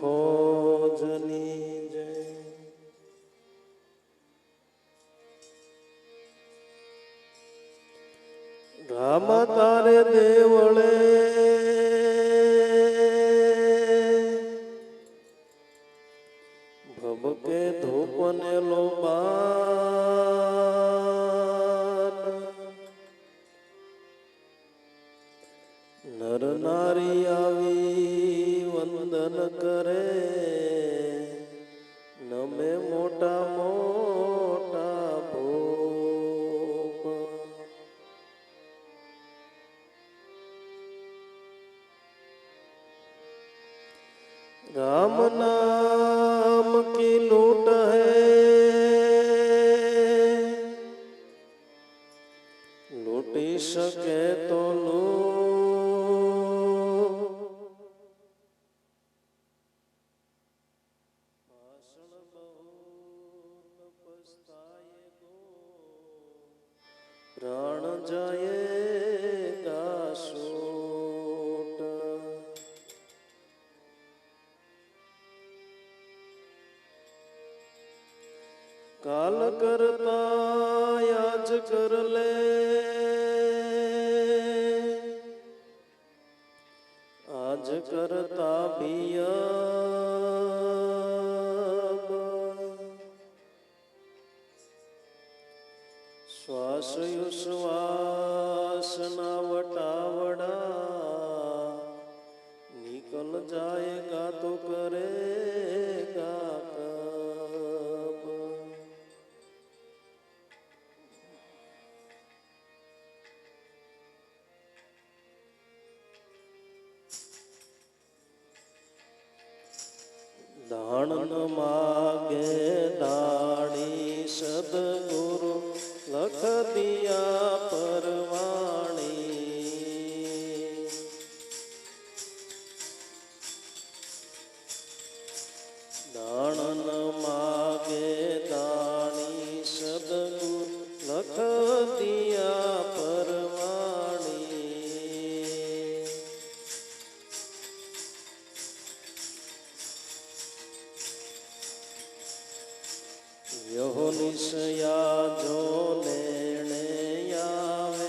શંખોજની જય. રામ તારે દેવળે ભબકે ધૂપને લોબાન, નર નારી આવી વંદન કરે, નમે મોટા મોટા ભોપ. राम नाम की लूट है, लूटी सके तो लो. भाषण बहुत पछताए गो, प्राण जाएगा सोट. काल करता आज कर ले, आज करता भी अब. श्वास श्वास ना वटावड़ा, निकल जाएगा तो करेगा कब. दान न मागे दानी सदगुरु, लख दिया परवाणी. दान न मागे दानी सदगुरु, लख दिया परवाणी. यहो निशया जो लेने आवे,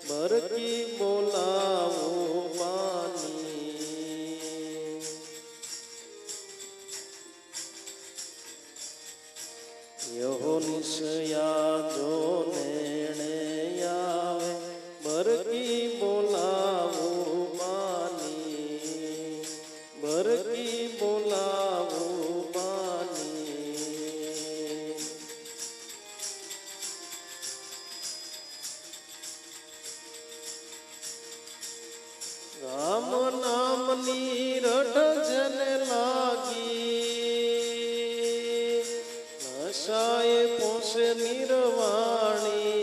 बर की बोलावो बानी. यहो निशया जो लेने आवे, बर की बोलावो बानी. बर की बोलावो बानी. राम नाम नीरठ जन लागी, नशाए पोसे निर्वाणी.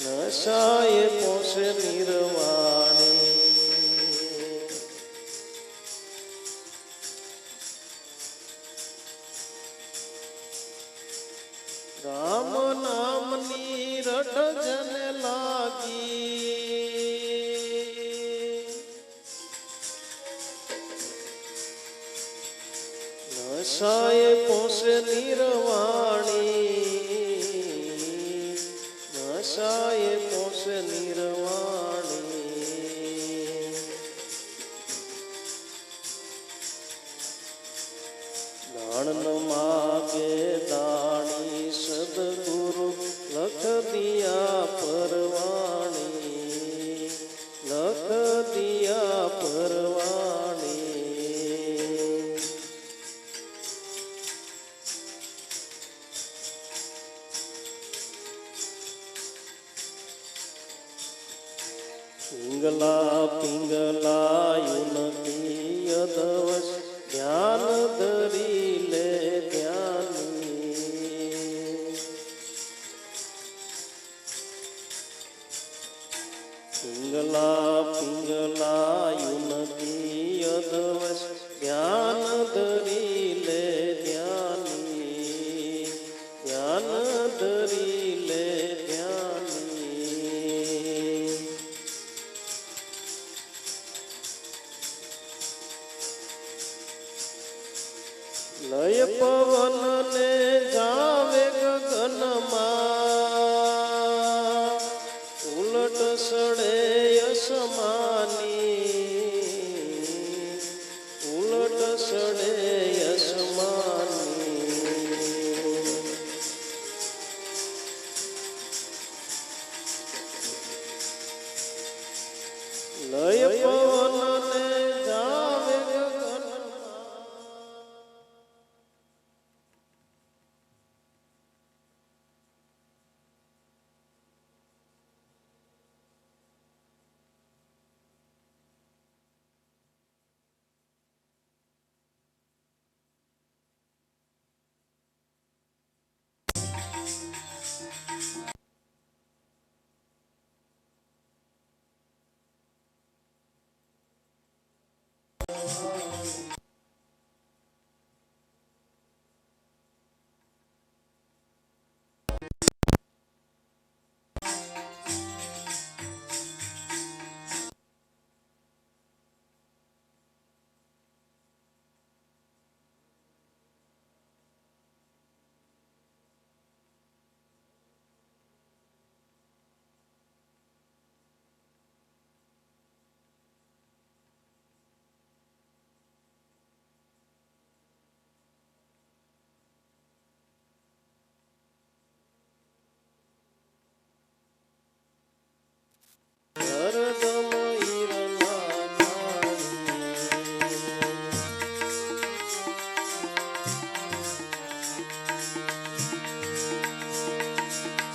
नशाए पोसे निर्वाणी. राम नाम नीरठ जन लागी, नशाए पोसे निर्वाणी. नशाए पोसे निर्वाणी. दान न मागे दानी सदगुरु, लख दिया परवाणी. लख दिया परवाणी. पिंगला पिंगला युनकी यदवश, ध्यान धरी ले ध्यानी. पिंगला पिंगला युनकी यदवश, ध्यान धरी ले ध्यानी. ध्यान धरी ले ध्यानी. લય પવન ને જાવે ગગનમાં ઉલટ સડે યસમાની ઉલટ સડે યસમાની લય પવન ને જાવે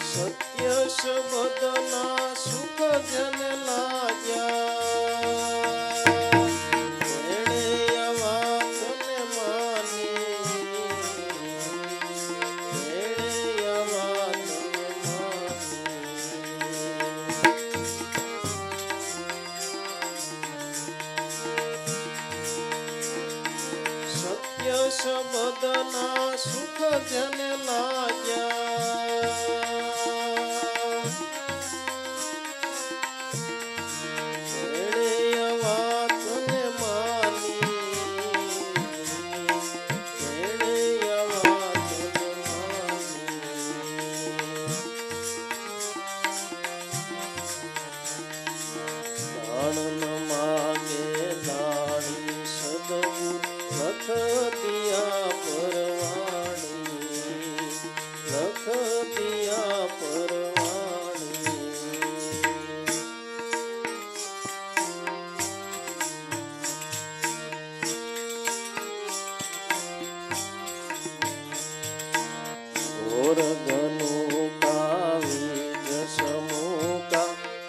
સત્ય શબ્દના સુખ જન લાગ્યા એણે વાતને માની એણે વાતને માની સત્ય શબ્દના સુખ જન લાગ્યા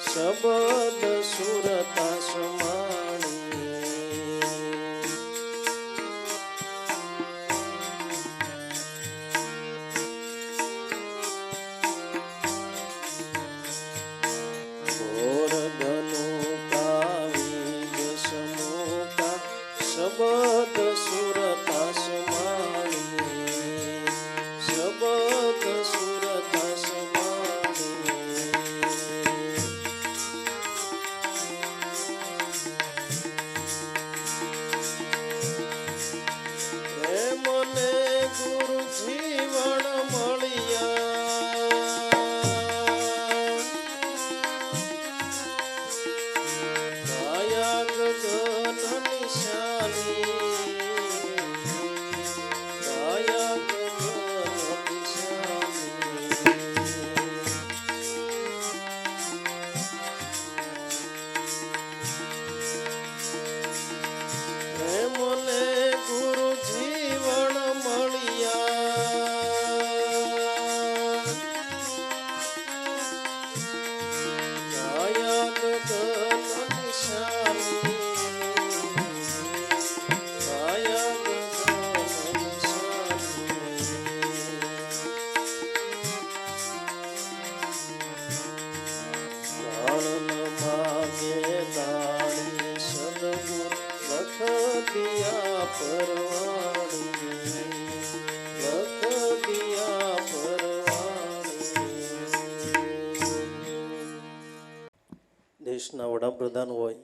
શબ્દ સુરતા સમાણી ઘોર ધનુ કાવી સમૂકા શબ્દ સુરતા સમાણી શબ્દ સુરતા દેશના વડાપ્રધાન હોય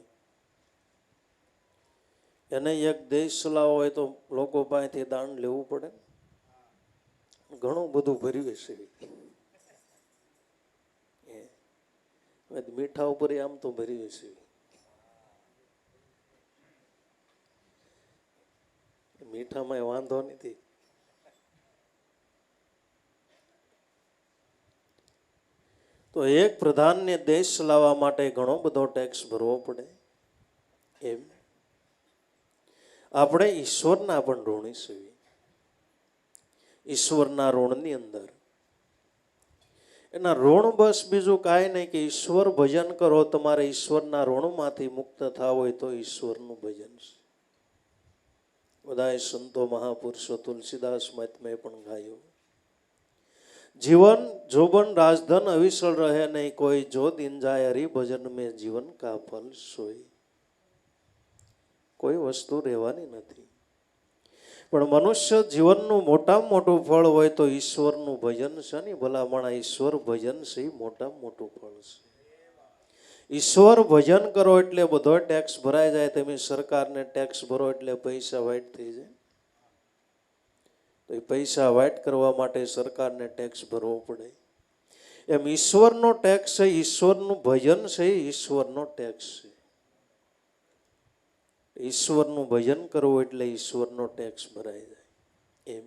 એને એક દેશ ચલાવવો હોય તો લોકો પાસેથી દાન લેવું પડે, ઘણું બધું ભર્યું છે. મીઠા ઉપર આમ તો ભર્યું છે, મીઠામાં વાંધો નથી. તો એક પ્રધાનને દેશ ચલાવવા માટે ઘણો બધો ટેક્સ ભરવો પડે. એમ આપણે ઈશ્વરના પણ ઋણી છીએ. ઈશ્વરના ઋણની અંદર એના ઋણ બસ બીજું કાંઈ નહીં કે ઈશ્વર ભજન કરો. તમારે ઈશ્વરના ઋણમાંથી મુક્ત થાવ હોય તો ઈશ્વરનું ભજન છે. બધા સંતો મહાપુરુષો તુલસીદાસ મહાત્માએ પણ ગાયું, જીવન જોબન રાજધન અવિસળ રહે નહીં કોઈ, જો દિન જાય હરિભજન મેં જીવન કા ફલ સોય. કોઈ વસ્તુ રહેવાની નથી, પણ મનુષ્ય જીવનનું મોટામાં મોટું ફળ હોય તો ઈશ્વરનું ભજન છે ને. ભલામણ ઈશ્વર ભજન છે એ મોટામાં મોટું ફળ છે. ઈશ્વર ભજન કરો એટલે બધો ટેક્સ ભરાઈ જાય. તમે સરકારને ટેક્સ ભરો એટલે પૈસા વાઇટ થઈ જાય. તો એ પૈસા વાઇટ કરવા માટે સરકારને ટેક્સ ભરવો પડે. એમ ઈશ્વરનો ટેક્સ છે, ઈશ્વરનું ભજન છે, ઈશ્વરનો ટેક્સ છે. ઈશ્વરનું ભજન કરવું એટલે ઈશ્વરનો ટેક્સ ભરાઈ જાય. એમ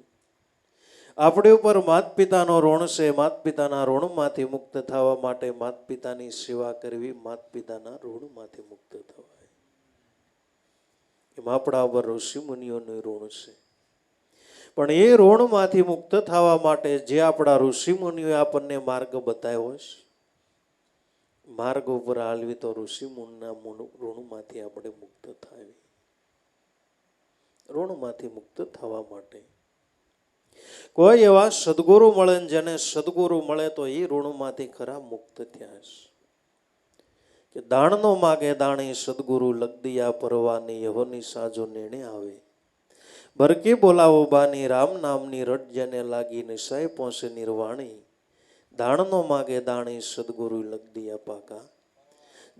આપણી ઉપર માતા પિતાનો ઋણ છે. માતા પિતાના ઋણમાંથી મુક્ત થવા માટે માતા પિતાની સેવા કરવી, માતા પિતાના ઋણમાંથી મુક્ત થવાય. એમ આપણા ઉપર ઋષિ મુનિઓનું ઋણ છે. પણ એ ઋણમાંથી મુક્ત થવા માટે જે આપણા ઋષિ મુનિઓએ આપણને માર્ગ બતાવ્યો છે, માર્ગ ઉપર હાલવી તો ઋષિ મુનિના ઋણમાંથી આપણે મુક્ત થાય. ઋણમાંથી મુક્ત થવા માટે કોઈ એવા સદગુરુ મળે, જેને સદગુરુ મળે તો એ ઋણમાંથી ખરા મુક્ત થયા છે. કે દાણનો માગે દાણી સદગુરુ લગદિયા પરવાની, યહોની સાજો નેણે આવે. ભરકી બોલાવો બાની, રામ નામની રટ જેને લાગી, નિશાય પહોંચે નિર્વાણી. દાણનો માગે દાણી સદગુરુ લગદિયા પાકા.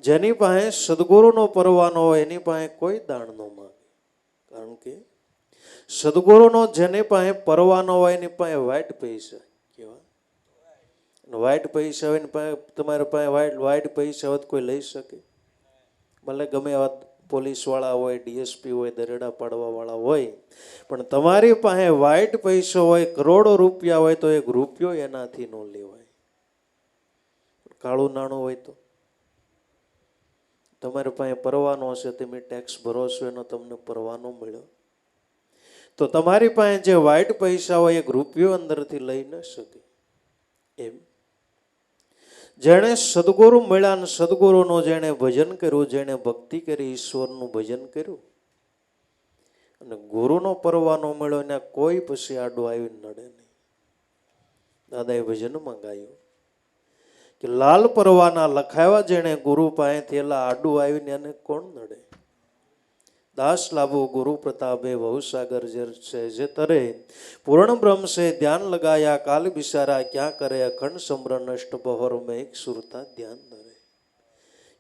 જેની પાસે સદગુરુનો પરવાનો હોય એની પાસે કોઈ દાણ ન માગે. કારણ કે સદગુરુનો જેની પાસે પરવાનો હોય એની પાસે વાઇટ પૈસા. કેવા વાઇટ પૈસા હોય ને તમારી પાસે વાઇટ પૈસા હોય કોઈ લઈ શકે? ભલે ગમે એવા પોલીસવાળા હોય, ડીએસપી હોય, દરેડા પાડવાવાળા હોય, પણ તમારી પાસે વાઇટ પૈસો હોય, કરોડો રૂપિયા હોય તો એક રૂપિયો એનાથી ન લેવાય. કાળું નાણું હોય તો તમારી પાસે પરવાનો હશે, તમે ટેક્સ ભરો છો, એનો તમને પરવાનો મળ્યો, તો તમારી પાસે જે વાઇટ પૈસા હોય એક રૂપિયો અંદરથી લઈ ન શકે. એમ જેણે સદગુરુ મળ્યા ને સદગુરુનું જેણે ભજન કર્યું, જેણે ભક્તિ કરી, ઈશ્વરનું ભજન કર્યું અને ગુરુનો પરવાનો મળ્યો, એને કોઈ પછી આડું આવી નડે નહીં. દાદાએ ભજનમાં ગાયું કે લાલ પરવાના લખાવ્યા જેણે ગુરુ પાસે થયેલા, આડું આવીને એને કોણ નડે. દાસ લાભો ગુરુ પ્રતાપે વહુસાગર છે જે તરે, પૂર્ણ બ્રહ્મ છે ધ્યાન લગાયા, કાલ બિસારા ક્યાં કરે, અખંડ સમરણ અષ્ટ પહોર મેં એક સુરતા ધ્યાન ધરે.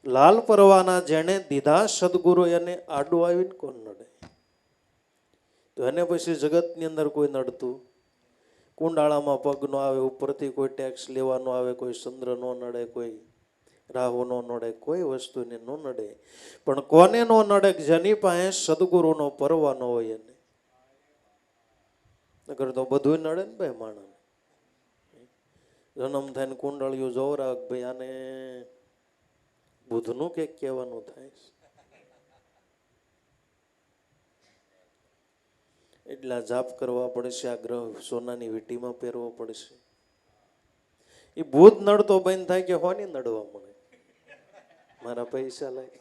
લાલ પરવાના જેણે દીધા સદગુરુ એને આડું આવીને કોણ નડે? તો એને પછી જગતની અંદર કોઈ નડતું, કુંડાળામાં પગ નો આવે, ઉપરથી કોઈ ટેક્સ લેવાનો આવે, કોઈ ચંદ્ર નો નડે, કોઈ રાહુ નો નડે, કોઈ વસ્તુને ન નડે. પણ કોને નો નડે? જેની પાસે સદગુરુનો પરવાનો હોય એને. નકર તો બધું નડે ને ભાઈ માણસ. જન્મ થાય ને કુંડળિયું જોવરા, ભાઈ આને બુધનું કંઈક કહેવાનું થાય. એટલા જાપ કરવા પડશે, આ ગ્રહ સોનાની વીંટીમાં પહેરવો પડશે. એ ભૂત નડતો બંધ થાય કે હોની નડવા મળે? મારા પૈસા લાગે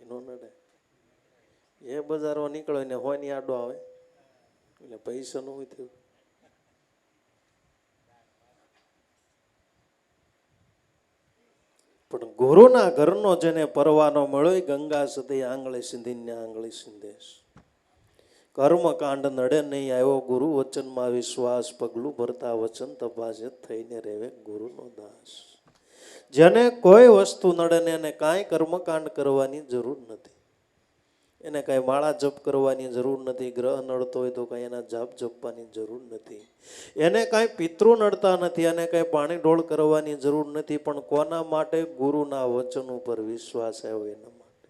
નો નડે. એ બજારો નીકળે ને હોની આડો આવે એટલે પૈસા નું હોય થયું. પણ ગુરુના ઘરનો જેને પરવાનો મળ્યો, ગંગા સતી આંગળી સિંધીને આંગળી સિંધેશ. કર્મકાંડ નડે નહીં, આવ્યો ગુરુ વચનમાં વિશ્વાસ, પગલું ભરતા વચન તપાસે, થઈને રહેવે ગુરુનો દાસ. જેને કોઈ વસ્તુ નડે ને એને કાંઈ કર્મકાંડ કરવાની જરૂર નથી, એને કાંઈ માળા જપ કરવાની જરૂર નથી, ગ્રહ નડતો હોય તો કાંઈ એના જાપ જપવાની જરૂર નથી, એને કાંઈ પિતૃ નડતા નથી, એને કાંઈ પાણી ઢોળ કરવાની જરૂર નથી. પણ કોના માટે? ગુરુના વચન ઉપર વિશ્વાસ આવ્યો એના માટે.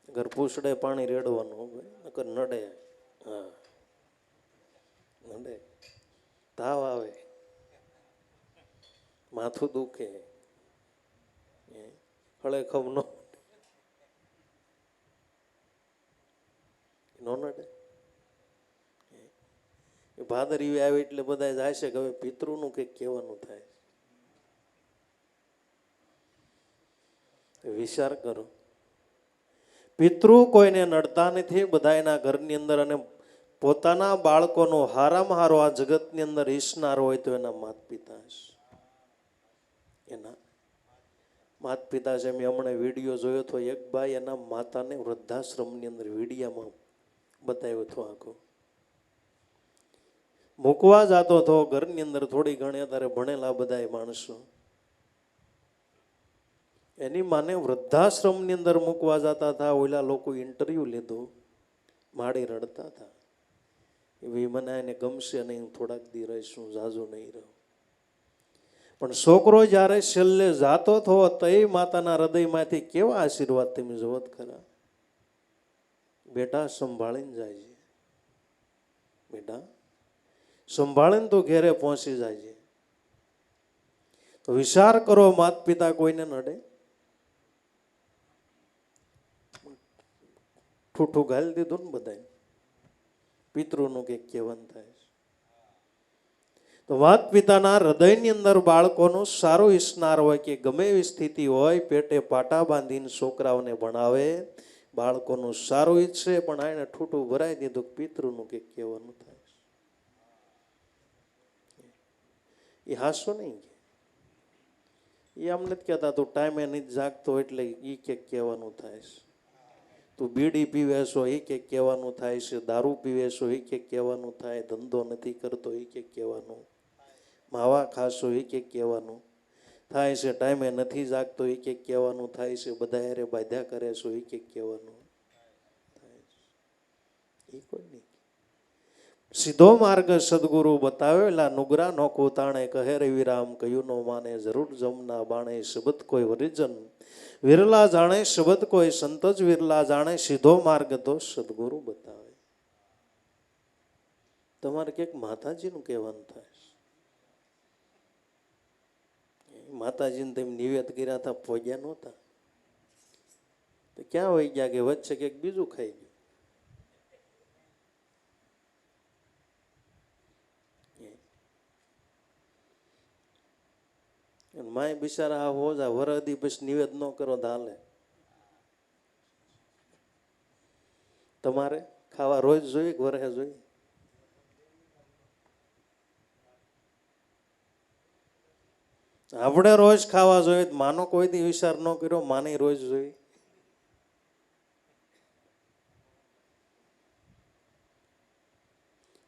અગર પૂછડે પાણી રેડવાનું નકર નડે, હા નડે, તાવ આવે, માથું દુખે, હળેખમ નો નડે. ભાદરવી આવે એટલે બધા જાય છે કે હવે પિતૃનું કંઈક કહેવાનું થાય. વિચાર કરો, પિતૃ કોઈને નડતા નથી, બધા એના ઘરની અંદર, અને પોતાના બાળકોનો હારામાં હારો આ જગતની અંદર ઈચ્છનાર હોય તો એના માત પિતા છે. એના માત પિતા છે. મેં હમણાં વિડીયો જોયો હતો, એક ભાઈ એના માતાને વૃદ્ધાશ્રમની અંદર વિડીયામાં બતાવ્યો હતો આખો. મૂકવા જતો હતો ઘરની અંદર, થોડી ઘણી અત્યારે ભણેલા બધા માણસો, એની માને વૃદ્ધાશ્રમની અંદર મૂકવા જતા હતા. ઓલા લોકો ઇન્ટરવ્યુ લીધું, માડી રડતા હતા, એવી મને એને ગમશે નહીં, હું થોડાક દી રહીશ, હું જાજુ નહીં રહું. પણ છોકરો જ્યારે છેલ્લે જાતો થયો તો એ માતાના હૃદયમાંથી કેવા આશીર્વાદ તમે જોવો જ ખરા. બેટા સંભાળીને જાય છે, બેટા સંભાળીને તો ઘેરે પહોંચી જાય છે. તો વિચાર કરો, માત પિતા કોઈને નડે? ઠૂઠું ગાલી દીધું ને બધાય, પિતૃનું કંઈક કહેવાનું થાય. તો માત પિતાના હૃદયની અંદર બાળકોનું સારું ઈચ્છનાર હોય કે ગમે એવી સ્થિતિ હોય, પેટે પાટા બાંધીને છોકરાઓને ભણાવે, બાળકોનું સારું ઈચ્છે. પણ આને ઠૂઠું ભરાઈ દીધું, પિતૃનું કંઈક કહેવાનું થાય. એ હાસો નહીં, એ આમ નથી કહેતા તું ટાઈમે નહીં જાગતો એટલે એ કંઈક કહેવાનું થાય છે, તું બીડી પીવે છો એ કંઈક કહેવાનું થાય છે, દારૂ પીવે છો એ કંઈક કહેવાનું થાય, ધંધો નથી કરતો એ કંઈક કહેવાનું, માવા ખાશો એ કંઈક કહેવાનું થાય છે, ટાઈમે નથી જાગતો એ કંઈક કહેવાનું થાય છે, બધા હારે બાધ્યા કરે છો એ કંઈક કહેવાનું થાય છે. એ કોઈ નહીં. સીધો માર્ગ સદગુરુ બતાવેલા, નુગરા નો કોતાણે કહે રવિરામ, કયું નો માને જરૂર જમના બાણે, શબ્દ કોઈ વરિજન વિરલા જાણે, શબ્દ કોઈ સંત જ વિરલા જાણે. સીધો માર્ગ તો સદગુરુ બતાવે. તમારે ક્યાંક માતાજીનું કહેવાનું થાય. માતાજીને તેમ નિવેદ કર્યા હતા, પોગ્યા નહોતા, તો ક્યાં હોય ગયા કે વચ્ચે ક્યાંક બીજું ખાઈ ગયું. માય બિચારા આ હોજા વરદી પછી નિવેદ ન કરો તો હાલે. તમારે ખાવા રોજ જોઈએ કે વરહે જોઈએ? આપણે રોજ ખાવા જોઈએ. માનો કોઈ દી વિચાર ન કર્યો, માને રોજ જોઈએ.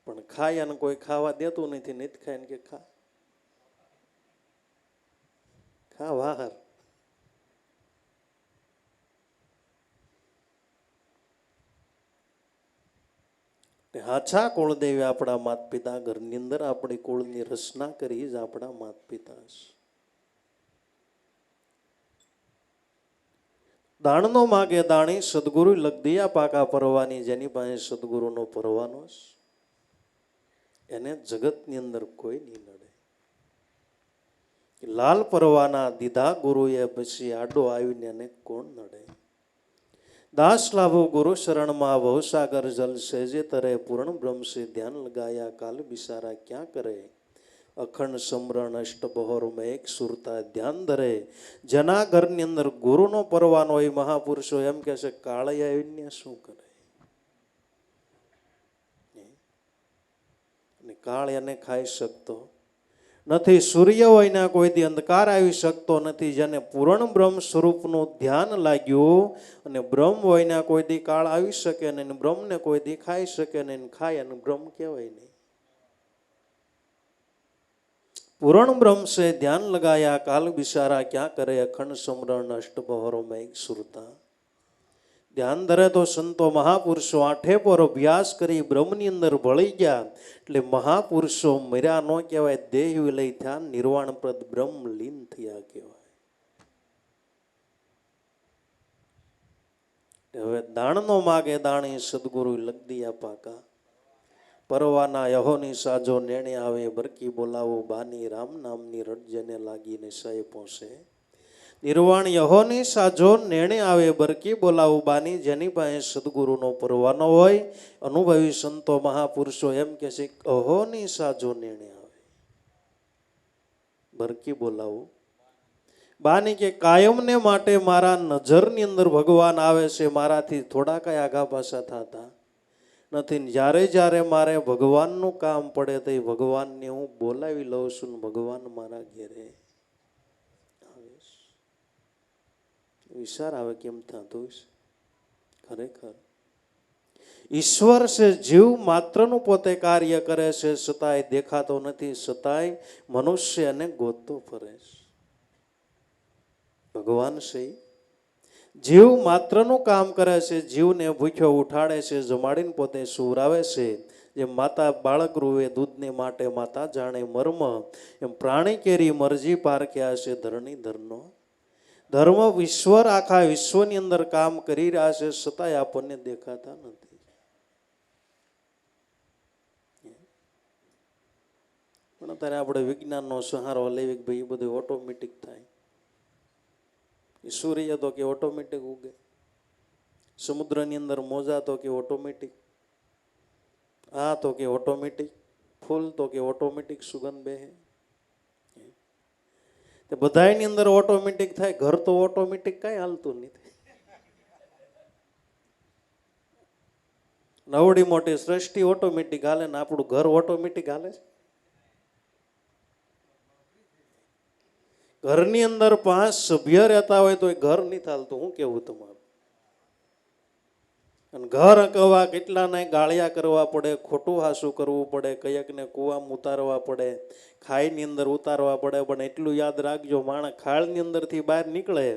પણ ખાય અને કોઈ ખાવા દેતું નથી, નથી ખાય ને કે ખા ખા બહાર. હાચા કુળદેવી આપણા માત પિતા, ઘરની અંદર આપણી કુળની રચના કરી જ આપણા માત પિતા છે. દાણનો માગે દાણી, સદગુરુ લગદિયા પાકા પરવાની. જેની પાસે સદગુરુનો પરવાનો છે એને જગતની અંદર કોઈ નહીં નડે. લાલ પરવાના દીધા ગુરુએ, પછી આડો આવીને એને કોણ નડે? દાસ લાભો ગુરુ શરણમાં, ભવસાગર જલ સહેજે તરે. પૂર્ણ બ્રહ્મ સે ધ્યાન લગાયા, કાલ બિસારા ક્યાં કરે? અખંડ સમરણ અષ્ટબહોર મેં એક સુરતા ધ્યાન ધરે. જેના ઘરની અંદર ગુરુનો પરવાનો હોય, મહાપુરુષો એમ કહે છે કાળે આવીને શું કરે? કાળ એને ખાઈ શકતો નથી સૂર્ય હોય ના કોઈથી અંધકાર આવી શકતો નથી. જેને પૂર્ણ બ્રહ્મ સ્વરૂપનું ધ્યાન લાગ્યું અને બ્રહ્મ હોય ના કોઈથી કાળ આવી શકે નહીં, બ્રહ્મને કોઈથી ખાઈ શકે નહીં, ખાય અને બ્રહ્મ કહેવાય નહીં. પૂર્ણ બ્રહ્મ સે ધ્યાન લગાયા કાલ બિસારા ક્યાં કરે અખંડ સમરણ અષ્ટપહરો મેઘ સુરતા. ધ્યાન ધરે તો સંતો મહાપુરુષો આઠે પર અભ્યાસ કરી બ્રહ્મની અંદર ભળી ગયા. એટલે મહાપુરુષો મર્યા ન કહેવાય, દેહ વિલય થયા, નિર્વાણપ્રદ બ્રહ્મ લીન થયા કહેવાય. હવે દાણનો માગે દાણી સદગુરુ લગદિયા પાકા. પરવાના યહોની સાજો નેણે આવે બરકી બોલાવો બાની રામ નામની રટજને લાગીને સય પહોંચે. નિર્વાણ યહોની સાજો નેણે આવે બરકી બોલાવો બાની, જેની પાસે સદગુરુનો પરવાનો હોય. અનુભવી સંતો મહાપુરુષો એમ કે છે અહોની સાજો નેણે આવે બરકી બોલાવો બાની, કે કાયમને માટે મારા નજરની અંદર ભગવાન આવે છે, મારાથી થોડા કઈ આગા પાછા થતા નથી. જ્યારે જ્યારે મારે ભગવાનનું કામ પડે તો એ ભગવાનને હું બોલાવી લઉં છું, ભગવાન મારા ઘેરે આવે. વિચાર આવે કેમ થતું છે ખરેખર. ઈશ્વર છે, જીવ માત્રનું પોતે કાર્ય કરે છે, છતાંય દેખાતો નથી, છતાંય મનુષ્ય એને ગોતતો ફરે છે. ભગવાન છે જીવ માત્રનું કામ કરે છે, જીવને ભૂખ્યો ઉઠાડે છે, જમાડીને પોતે સુવરાવે છે. જેમ માતા બાળક રૂવે દૂધને માટે માતા જાણે મર્મ, એમ પ્રાણી કેરી મરજી પારખ્યા છે ધરણીધરનો ધર્મ. ઈશ્વર આખા વિશ્વની અંદર કામ કરી રહ્યા છે, છતાંય આપણને દેખાતા નથી. પણ અત્યારે આપણે વિજ્ઞાનનો સહારો લેવી, ભાઈ એ બધું ઓટોમેટિક થાય. સૂર્ય તો કે ઓટોમેટિક ઉગે, સમુદ્રની અંદર મોજા તો કે ઓટોમેટિક, આ તો કે ઓટોમેટિક, ફૂલ તો કે ઓટોમેટિક સુગંધ બેહે. બધાની અંદર ઓટોમેટિક થાય, ઘર તો ઓટોમેટિક કઈ હાલતું નથી. નવડી મોટી સૃષ્ટિ ઓટોમેટિક હાલે ને આપણું ઘર ઓટોમેટિક હાલે છે. ઘરની અંદર 5 સભ્ય રહેતા હોય તો એ ઘર નહીં ચાલતું. હું કેવું તમારું? અને ઘર અકવા કેટલાને ગાળિયા કરવા પડે, ખોટું હાસું કરવું પડે, કયકને કૂવામાં ઉતારવા પડે, ખાઈની અંદર ઉતારવા પડે. પણ એટલું યાદ રાખજો, માણસ ખાળની અંદરથી બહાર નીકળે,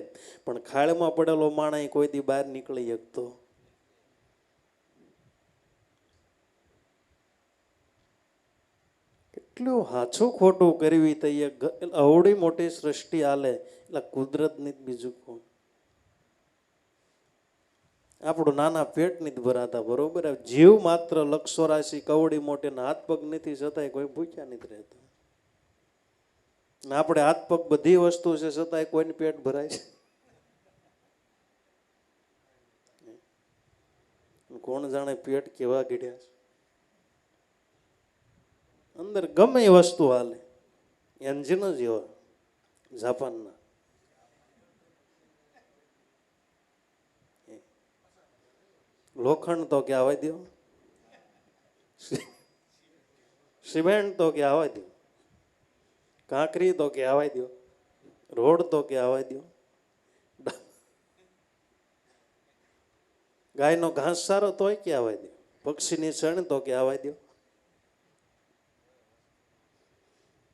પણ ખાળમાં પડેલો માણસ કોઈ દી બહાર નીકળી શકતો. એટલું હાચું ખોટું કરવી તઈએ અવડી મોટી સૃષ્ટિ હાલે એટલે કુદરત ની બીજું કોણ? આપણું નાના પેટ ની જ ભરાતા, બરોબર. જીવ માત્ર 184 કવડી મોટી, હાથ પગ નથી છતાંય કોઈ ભૂખ્યા નથી રહેતા. આપણે હાથ પગ બધી વસ્તુ છે છતાંય કોઈને પેટ ભરાય છે? કોણ જાણે પેટ કેવા ગીડ્યા છે. અંદર ગમે એ વસ્તુ હાલે, એન્જિન જ એવા જાપાનના. લોખંડ તો કે આવવા દો, સિમેન્ટ તો કે આવવા દો, કાંકરી તો કે આવવા દો, રોડ તો કે આવવા દો, ગાયનો ઘાસ સારો તોય કે આવવા દો, પક્ષીની શણ તો કે આવવા દો,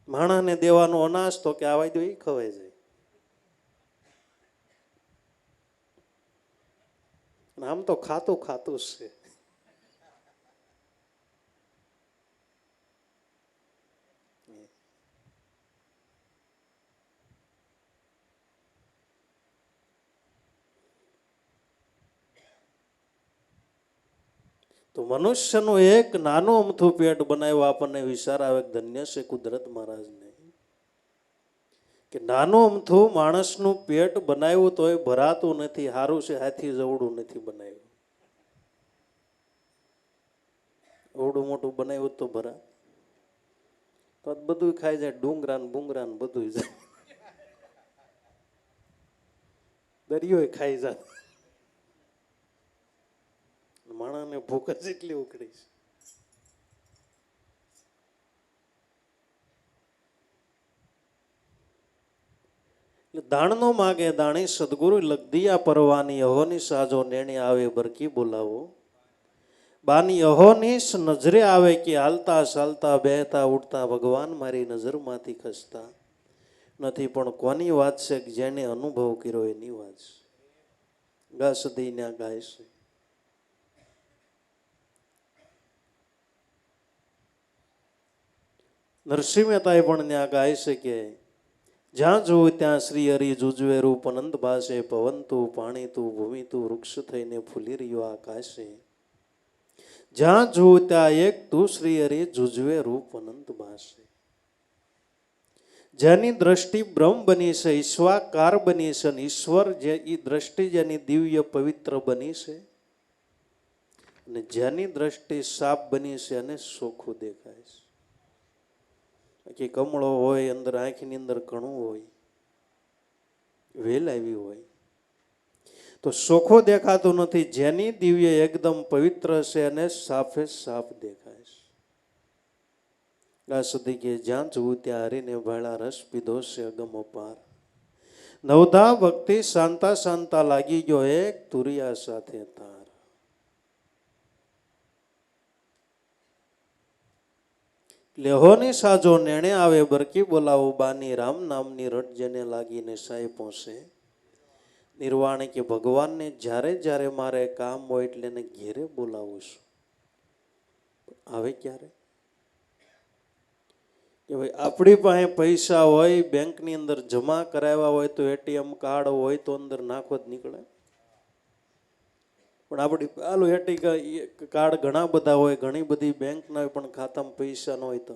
માણસને દેવાનું અનાજ તો કે આવવા દો, એ ખવાય જાય. આમ તો ખાતું ખાતું જ છે. તો મનુષ્યનું એક નાનું અમથું પેટ બનાવ્યું, આપણને વિચાર આવે ધન્ય છે કુદરત મહારાજને કે નાનું અમથું માણસનું પેટ બનાવ્યું તો એ ભરાતું નથી. સારું છે હાથી જવડું નથી બનાવ્યું. એવડું મોટું બનાવ્યું તો ભરા તો બધું ખાઈ જાય, ડુંગરા ને બુંગરા ને બધું જાય, દરિયો ખાઈ જાય. માણસને ભૂખ જ એટલી ઉકળી છે. દાણનો માગે દાણી સદગુરુ લગદિયા પરવાની અહોની સાજો નેણે આવે બરકી બોલાવો. બાની અહોનીશ નજરે આવે કે હાલતા ચાલતા બેહતા ઉઠતા ભગવાન મારી નજરમાંથી ખસતા નથી. પણ કોની વાત છે કે જેને અનુભવ કર્યો એની વાત છે. ગાસદી ના ગાય છે. નરસિંહ મહેતાએ પણ ત્યાં ગાય છે કે જ્યાં જોઉં ત્યાં શ્રી હરિ જુજવે રૂપ અનંત ભાષે પવન તું પાણી તું ભૂમિ તું વૃક્ષ થઈને ફૂલી રહ્યો આકાશે. જ્યાં જોઉં ત્યાં એક તું શ્રી હરિ જુજવે રૂપ અનંત ભાષે. જેની દ્રષ્ટિ બ્રહ્મ બની છે, ઈશ્વાકાર બની છે, અને ઈશ્વર જે એ દ્રષ્ટિ જેની દિવ્ય પવિત્ર બની છે, અને જેની દ્રષ્ટિ સાપ બની છે અને ચોખ્ખું દેખાય છે. કે કમળો હોય અંદર આંખની અંદર કણું હોય, વેલ આવી હોય તો ચોખ્ખો દેખાતો નથી. જેની દિવ્ય એકદમ પવિત્ર છે અને સાફે સાફ દેખાય છે. ત્યાં સુધી કે જ્યાં જોવું ત્યાં હરીને ભાળા રસ પીધો છે અગમ અપાર. નવધા ભક્તિ શાંતા શાંતા લાગી ગયો એક તુરિયા સાથે તાર. લેહોની સાજો નેણે આવે બરકી બોલાવો. બાની રામ નામની રટ જેને લાગીને સાય પહોંચે નિર્વાણે કે ભગવાનને જ્યારે જ્યારે મારે કામ હોય એટલે એને ઘેરે બોલાવું છું. આવે ક્યારે કે ભાઈ આપણી પાસે પૈસા હોય, બેંકની અંદર જમા કરાવ્યા હોય તો એટીએમ કાર્ડ હોય તો અંદર નાખો જ નીકળે. પણ આપણી આલું એટી કાર્ડ ઘણા બધા હોય, ઘણી બધી બેંકના હોય, પણ ખાતામાં પૈસા ન હોય તો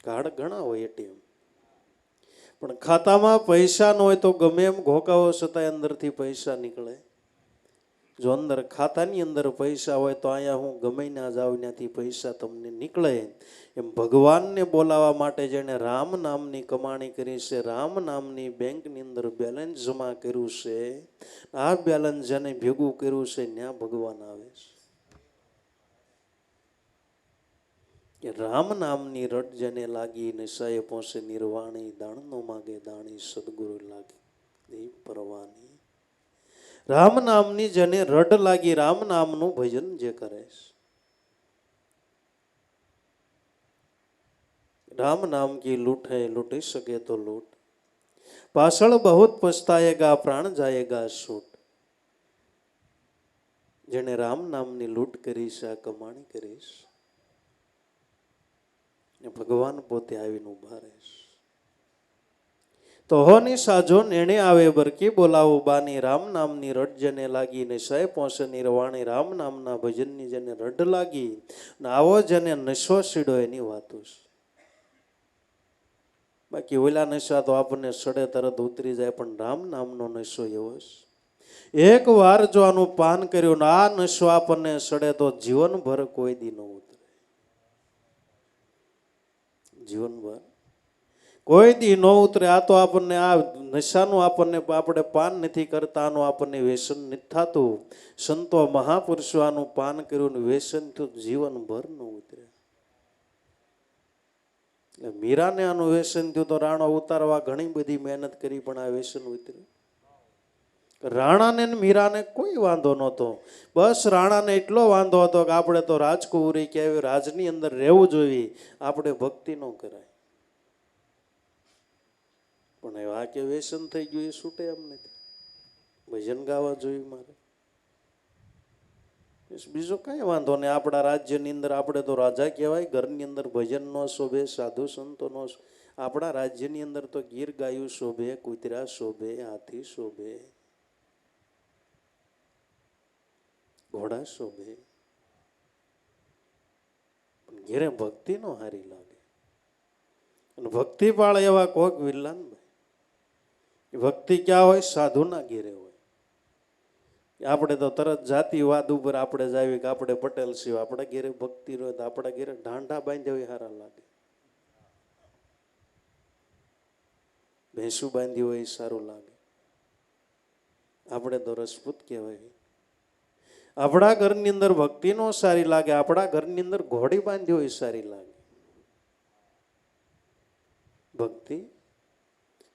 કાર્ડ ઘણા હોય એટીએમ, પણ ખાતામાં પૈસા ન હોય તો ગમે એમ ઘોકાવો છતાંય અંદરથી પૈસા નીકળે. જો અંદર ખાતાની અંદર પૈસા હોય તો અહીંયા હું ગમે ના જાઉં ત્યાંથી પૈસા તમને નીકળે. એમ ભગવાનને બોલાવવા માટે જેણે રામ નામની કમાણી કરી છે, રામ નામની બેંકની અંદર બેલેન્સ જમા કર્યું છે, આ બેલેન્સ જેને ભેગું કર્યું છે ત્યાં ભગવાન આવે છે. રામ નામની રટ જેને લાગી નિશાએ પહોંચે નિર્વાણી. દાણનો માગે દાણી સદગુરુ લાગી એ પરવાની. રામ નામની જેને રડ લાગી, રામ નામનું ભજન જે કરે છે, રામ નામ કી લૂટ હૈ લૂટી શકે તો લૂટ, પાછળ બહુત પછતાએગા પ્રાણ જાયેગા છૂટ. જેને રામ નામની લૂંટ કરી છે, આ કમાણી કરી છે, ભગવાન પોતે આવીને ઉભા રહે છે. તો હોની સાજો નેણે આવે બરકી બોલાવો. બાની રામ નામની રટ જેને લાગી ને સય પહોંચે નિર્વાણી. રામ નામના ભજનની જેને રડ લાગી ને આવો જેને નશો સીડો એની વાતો છે. બાકી ઓલા નશા તો આપણને સડે તરત ઉતરી જાય, પણ રામ નામનો નશો એવો છે, એક વાર જો આનું પાન કર્યું ને આ નશો આપણને સડે તો જીવનભર કોઈ દી ન ઉતરે. જીવનભર કોઈ દી ન ઉતરે. આ તો આપણને આ નશાનું આપણને આપણે પાન નથી કરતા, આનું આપણને વ્યસન નથી થતું. સંતો મહાપુરુષો આનું પાન કર્યું ને વ્યસન તો જીવનભર ન ઉતરે. એટલે મીરાને આનું વ્યસન થયું તો રાણો ઉતારવા ઘણી બધી મહેનત કરી, પણ આ વ્યસન ઉતર્યું. રાણાને મીરાને કોઈ વાંધો નહોતો, બસ રાણાને એટલો વાંધો હતો કે આપણે તો રાજકુંવરી કહેવાય, રાજની અંદર રહેવું જોઈએ, આપણે ભક્તિ ન કરાય. પણ આ કે વ્યસન થઈ ગયું એ છૂટે એમ નથી. ભજન ગાવા જોયું મારે, બીજો કઈ વાંધો નહીં. આપણા રાજ્યની અંદર આપણે તો રાજા કહેવાય, ઘરની અંદર ભજન નો શોભે, સાધુ સંતો નો. આપણા રાજ્યની અંદર તો ગીર ગાયું શોભે, કૂતરા શોભે, હાથી શોભે, ઘોડા શોભે, પણ ઘેરે ભક્તિ નો હારી લાગે. અને ભક્તિ પાળે એવા કોક વિરલાન ભાઈ, ભક્તિ ક્યાં હોય? સાધુના ઘેરે હોય. આપણે તો તરત જાતિવાદ ઉપર આપણે જાવી કે આપણે પટેલ છીએ, આપણા ઘેરે ભક્તિ રહે તો આપણા ઘેરે ઢાંઢા બાંધ્યા હોય સારા લાગે, ભેંસું બાંધી હોય સારું લાગે. આપણે તો રસપૂત કહેવાય. આપણા ઘરની અંદર ભક્તિ નો સારી લાગે, આપણા ઘરની અંદર ઘોડી બાંધી હોય સારી લાગે. ભક્તિ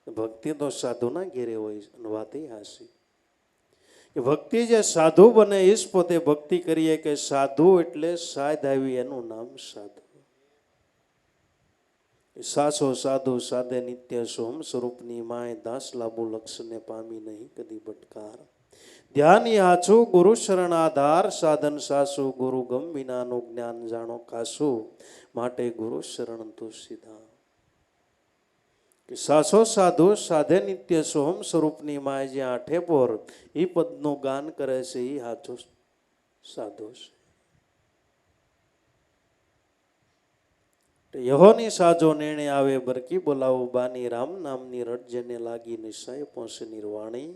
ભક્તિ તો સાધુના ઘેરે હોય અને વાત એ હાસી કે ભક્તિ જે સાધુ બને એ જ પોતે ભક્તિ કરીએ કે સાધુ એટલે સાધ આવી એનું નામ સાધુ. સાસો સાધુ સાધે નિત્ય સોમ સ્વરૂપની માય દાસ લાભુ લક્ષને પામી નહીં કદી ભટકાર. ધ્યાન હાચું ગુરુ શરણ આધાર સાધન સાસુ ગુરુ ગમ વિનાનું જ્ઞાન જાણો કાસુ માટે ગુરુ શરણ તું સીધા. સાસો સાધુ સાધે નિત્ય સોહમ સ્વરૂપની માય જ્યાં આઠે પોર એ પદનું ગાન કરે છે એ હાચો સાધુ છે. યહોની સાજો નેણે આવે બરકી બોલાવો બાની રામ નામની રટ જેને લાગી નિશાય પહોંચે નિર્વાણી.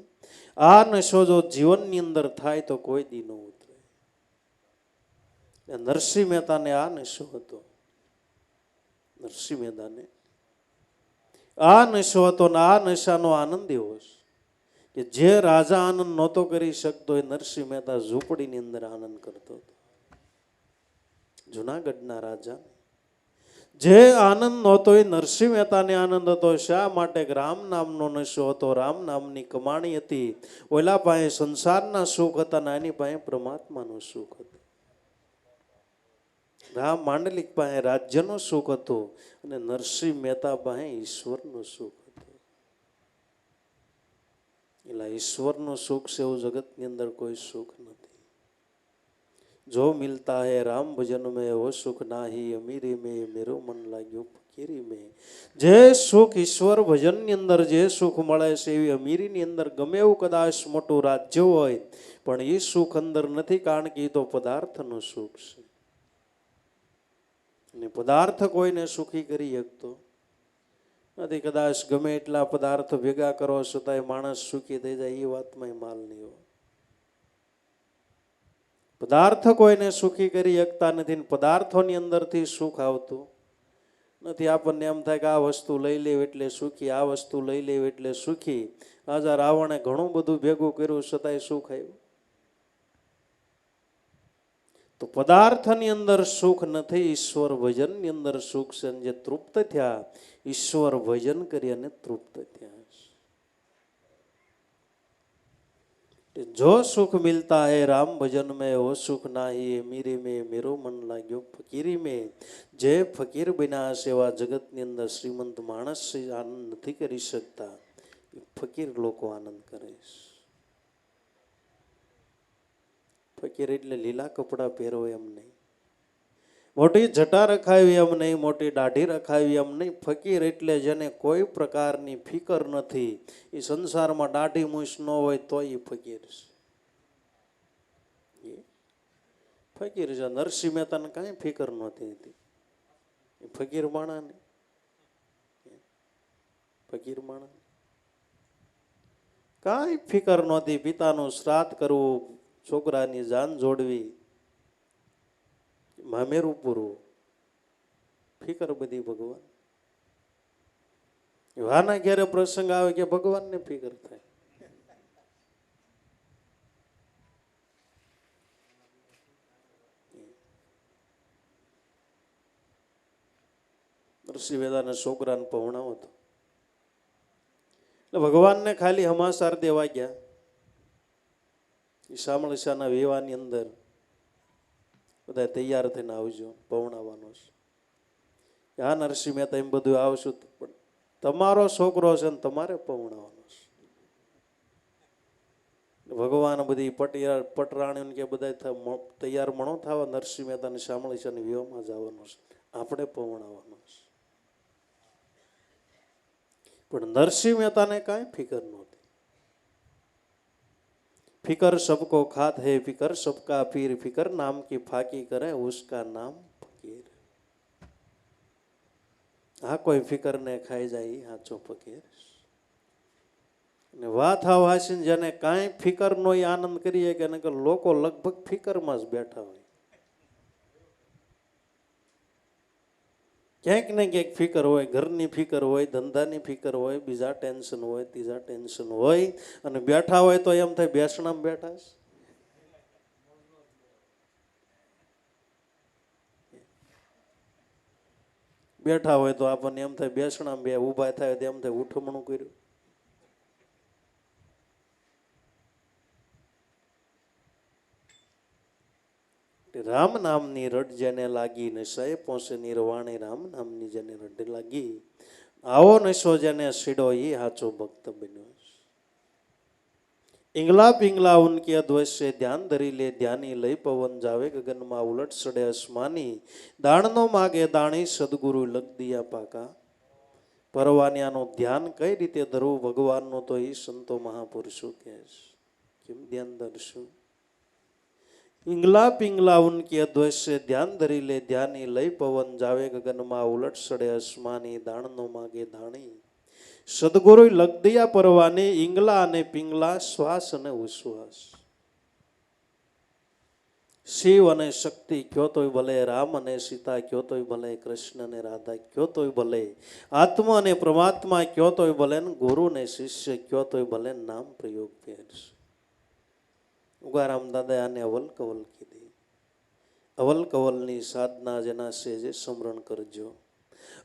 આ નશો જો જીવનની અંદર થાય તો કોઈ દી ન ઉતરે. નરસિંહ મહેતાને આ નશો હતો. નરસિંહ મહેતાને આ નશો હતો ને આ નશાનો આનંદ એવો છે કે જે રાજા આનંદ નહોતો કરી શકતો એ નરસિંહ મહેતા ઝૂંપડીની અંદર આનંદ કરતો હતો. જુનાગઢના રાજા જે આનંદ નહોતો એ નરસિંહ મહેતાને આનંદ હતો. શા માટે? રામ નામનો નશો હતો, રામ નામની કમાણી હતી. ઓલા પાસે સંસારના સુખ હતા ને આની પાસે પરમાત્માનું સુખ હતું. રામ માંડલિક પાસે રાજ્યનું સુખ હતું અને નરસિંહ મહેતા પાસે ઈશ્વરનું સુખ હતું. એટલે ઈશ્વરનું સુખ છે એવું જગતની અંદર કોઈ સુખ નથી. જો મિલતા હૈ રામ ભજન મેં વો સુખ નાહી અમીરી મેં મેરો મન લાગ્યું ફકીરી મેં. જે સુખ ઈશ્વર ભજનની અંદર જે સુખ મળે છે એવી અમીરીની અંદર ગમે એવું કદાચ મોટું રાજ્ય હોય પણ એ સુખ અંદર નથી, કારણ કે એ તો પદાર્થનું સુખ છે. અને પદાર્થ કોઈને સુખી કરી શકતો નથી. કદાચ ગમે એટલા પદાર્થ ભેગા કરો છતાંય માણસ સુખી થઈ જાય એ વાતમાં માલ નહીં હોય. પદાર્થ કોઈને સુખી કરી શકતા નથી. પદાર્થોની અંદરથી સુખ આવતું નથી. આપણને એમ થાય કે આ વસ્તુ લઈ લેવ એટલે સુખી, આ વસ્તુ લઈ લેવ એટલે સુખી. રાજા રાવણે ઘણું બધું ભેગું કર્યું છતાંય સુખ આવ્યું. તો પદાર્થની અંદર સુખ નથી, ઈશ્વર ભજનની અંદર સુખ છે. જે તૃપ્ત થયા ઈશ્વર ભજન કરી અને તૃપ્ત થયા. જો સુખ મિલતા હૈ રામ ભજન મેં વો સુખ નાહી મીરી મેં મેરો મન લાગ્યો ફકીરી મેં. જે ફકીર બન્યા છે એવા જગતની અંદર શ્રીમંત માણસ આનંદ નથી કરી શકતા, ફકીર લોકો આનંદ કરે છે. ફકીર એટલે લીલા કપડાં પહેરો એમ નહીં, મોટી જટા રખાવી એમ નહીં, મોટી દાઢી રખાવી એમ નહીં. ફકીર એટલે જેને કોઈ પ્રકારની ફિકર નથી. એ સંસારમાં દાઢી મૂછ ન હોય તો એ ફકીર છે. ફકીર છે. નરસિંહ મહેતાને કાંઈ ફિકર નહોતી હતી. એ ફકીર માણા ને ફકીર માણા કાંઈ ફિકર નહોતી. પિતાનું શ્રાદ્ધ કરવું, છોકરાની જાન જોડવી, મામેરું પૂરવું, ફિકર બધી ભગવાન. વાના ઘેરે પ્રસંગ આવે કે ભગવાનને ફિકર થાય. નરસિંહ મહેતાના છોકરાને પહોણાવો હતો એટલે ભગવાનને ખાલી હમાસાર દેવા ગયા. એ શામળશાના વિવાહની અંદર બધા તૈયાર થઈને આવજો, પહોણાવવાનો છે. હા નરસિંહ મહેતા એમ બધું આવશું પણ તમારો છોકરો છે ને તમારે પહોણાવવાનો છે. ભગવાન બધી પટરાણીઓને કે બધા તૈયાર મણો થવા નરસિંહ મહેતાને શામળશાની વિવાહમાં જવાનો છે, આપણે પહોણાવવાનો છે. પણ નરસિંહ મહેતાને કાંઈ ફિકર નહોતી. फिकर सबको खात है फिकर सबका पीर, फिकर नाम की फाकी करे उसका नाम फकीर. હા કોઈ ફિકર ને ખાઈ જાય હાચો ફકીર. ને વાત હાસીને જેને કાંઈ ફિકર નો આનંદ કરીએ કે લોકો લગભગ ફિકરમાં જ બેઠા હોય. ક્યાંક ને ક્યાંક ફિકર હોય, ઘરની ફિકર હોય, ધંધાની ફિકર હોય, બીજા ટેન્શન હોય, ત્રીજા ટેન્શન હોય, અને બેઠા હોય તો એમ થાય બેસણામાં બેઠા છે. બેઠા હોય તો આપણને એમ થાય બેસણા બે, ઊભા થાય તો એમ થાય ઉઠમણું કર્યું. રામ નામની રટ જેને લાગી, નશાએ પહોંચે નિર્વાણે. રામ નામની જેને રટ લાગી, આવો નશો જેને સીડો, એ હાચો ભક્ત બન્યો. ઈંગલા પિંગલા ઉનકે અદ્વૈત સે ધ્યાન ધરી લે, ધ્યાની લઈ પવન જાવે ગગનમાં, ઉલટ સડે અસમાની. દાણનો માગે દાણી, સદગુરુ લગ દિયા પાકા. પરવાનિયાનું ધ્યાન કઈ રીતે ધરવું ભગવાનનું, તો એ સંતો મહાપુરુષો કહે છે. કેમ ધ્યાન ધરશું? ઈંગલા પિંગલા ઉનકી અદ્વૈત સે ધ્યાન ધરી લે, ધ્યાની લઈ પવન જાવે ગગનમાં, ઉલટ સડે અસમાની. દાણનો માગે દાણી, સદગુરુ લગદિયા પરવાની. ઈંગલા અને પિંગલા, શ્વાસ અને ઉશ્વાસ. શિવ અને શક્તિ કયો તોય ભલે, રામ અને સીતા કયો તોય ભલે, કૃષ્ણ અને રાધા કયો તોય ભલે, આત્મા અને પરમાત્મા કયો તોય ભલે, ગુરુ ને શિષ્ય કયો તોય ભલે, નામ પ્રયોગ ફેરશે. ઉગારામ દાદા આને અવલ કવલ કીધી. અવલ કવલની સાધના જેના છે જે સ્મરણ કરજો.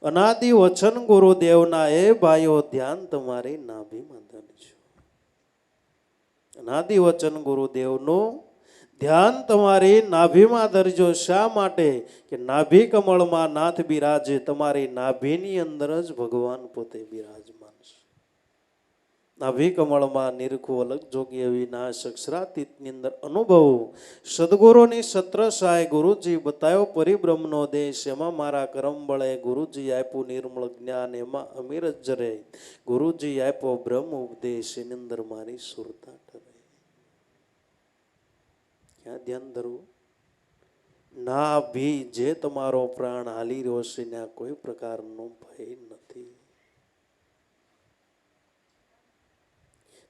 અનાદિ વચન ગુરુદેવના, એ ભાઈઓ ધ્યાન તમારી નાભીમાં ધરજો. અનાદિ વચન ગુરુદેવનું ધ્યાન તમારી નાભીમાં ધરજો. શા માટે? કે નાભી કમળમાં નાથ બિરાજે. તમારી નાભીની અંદર જ ભગવાન પોતે બિરાજમાન છે. નાભી કમળમાં નિરખું અલગ જોગી અવિનાશ, અક્ષરાતીતની અંદર અનુભવ. સદગુરુની સત્ર સહાય, ગુરુજી બતાવ્યો પરિબ્રહ્મનો દેશ. એમાં મારા કરમ બળે ગુરુજી આપ્યું નિર્મળ જ્ઞાન, એમાં અમીર જ જરે ગુરુજી આપ્યો બ્રહ્મ ઉપદેશ. એની અંદર મારી સુરતા ઠરે. ક્યાં ધ્યાન ધરવું? નાભી જે તમારો પ્રાણ હાલી રહ્યો છે, ત્યાં કોઈ પ્રકારનો ભય નથી.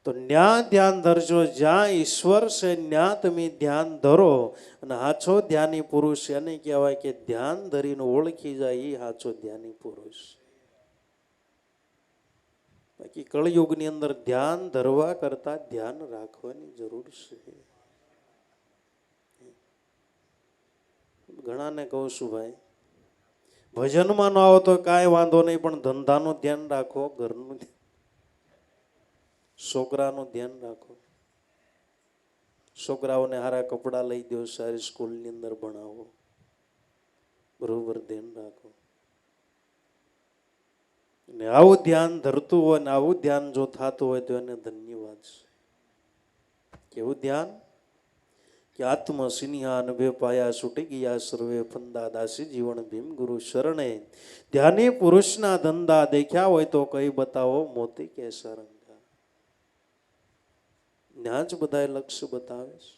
તો ન્યા ધ્યાન ધરજો. જ્યાં ઈશ્વર છે ત્યાં તમે ધ્યાન ધરો. અને હાચો ધ્યાની પુરુષ એને કહેવાય કે ધ્યાન ધરીને ઓળખી જાય, એ હાચો ધ્યાની પુરુષ. બાકી કળયુગની અંદર ધ્યાન ધરવા કરતા ધ્યાન રાખવાની જરૂર છે. ઘણાને કહું છું, ભાઈ ભજનમાં ન આવો તો કાંઈ વાંધો નહીં, પણ ધંધાનું ધ્યાન રાખો, ઘરનું છોકરાનું ધ્યાન રાખો. છોકરાઓને સારા કપડાં લઈ દો, સારી સ્કૂલની અંદર ભણાવો, બરોબર ધ્યાન રાખો. ને આવું ધ્યાન ધરતું હોય ને આવું ધ્યાન જો થતું હોય તો એને ધન્યવાદ છે. કેવું ધ્યાન? કે આત્મ સિન્હા અનભે પાયા, છૂટી ગયા સર્વે ફંદા, દાસી જીવન ભીમ ગુરુ શરણે. ધ્યાની પુરુષના ધંધા, દેખ્યા હોય તો કઈ બતાવો મોતી કે સરંગા. ત્યાં જ બધા લક્ષ્ય બતાવે છે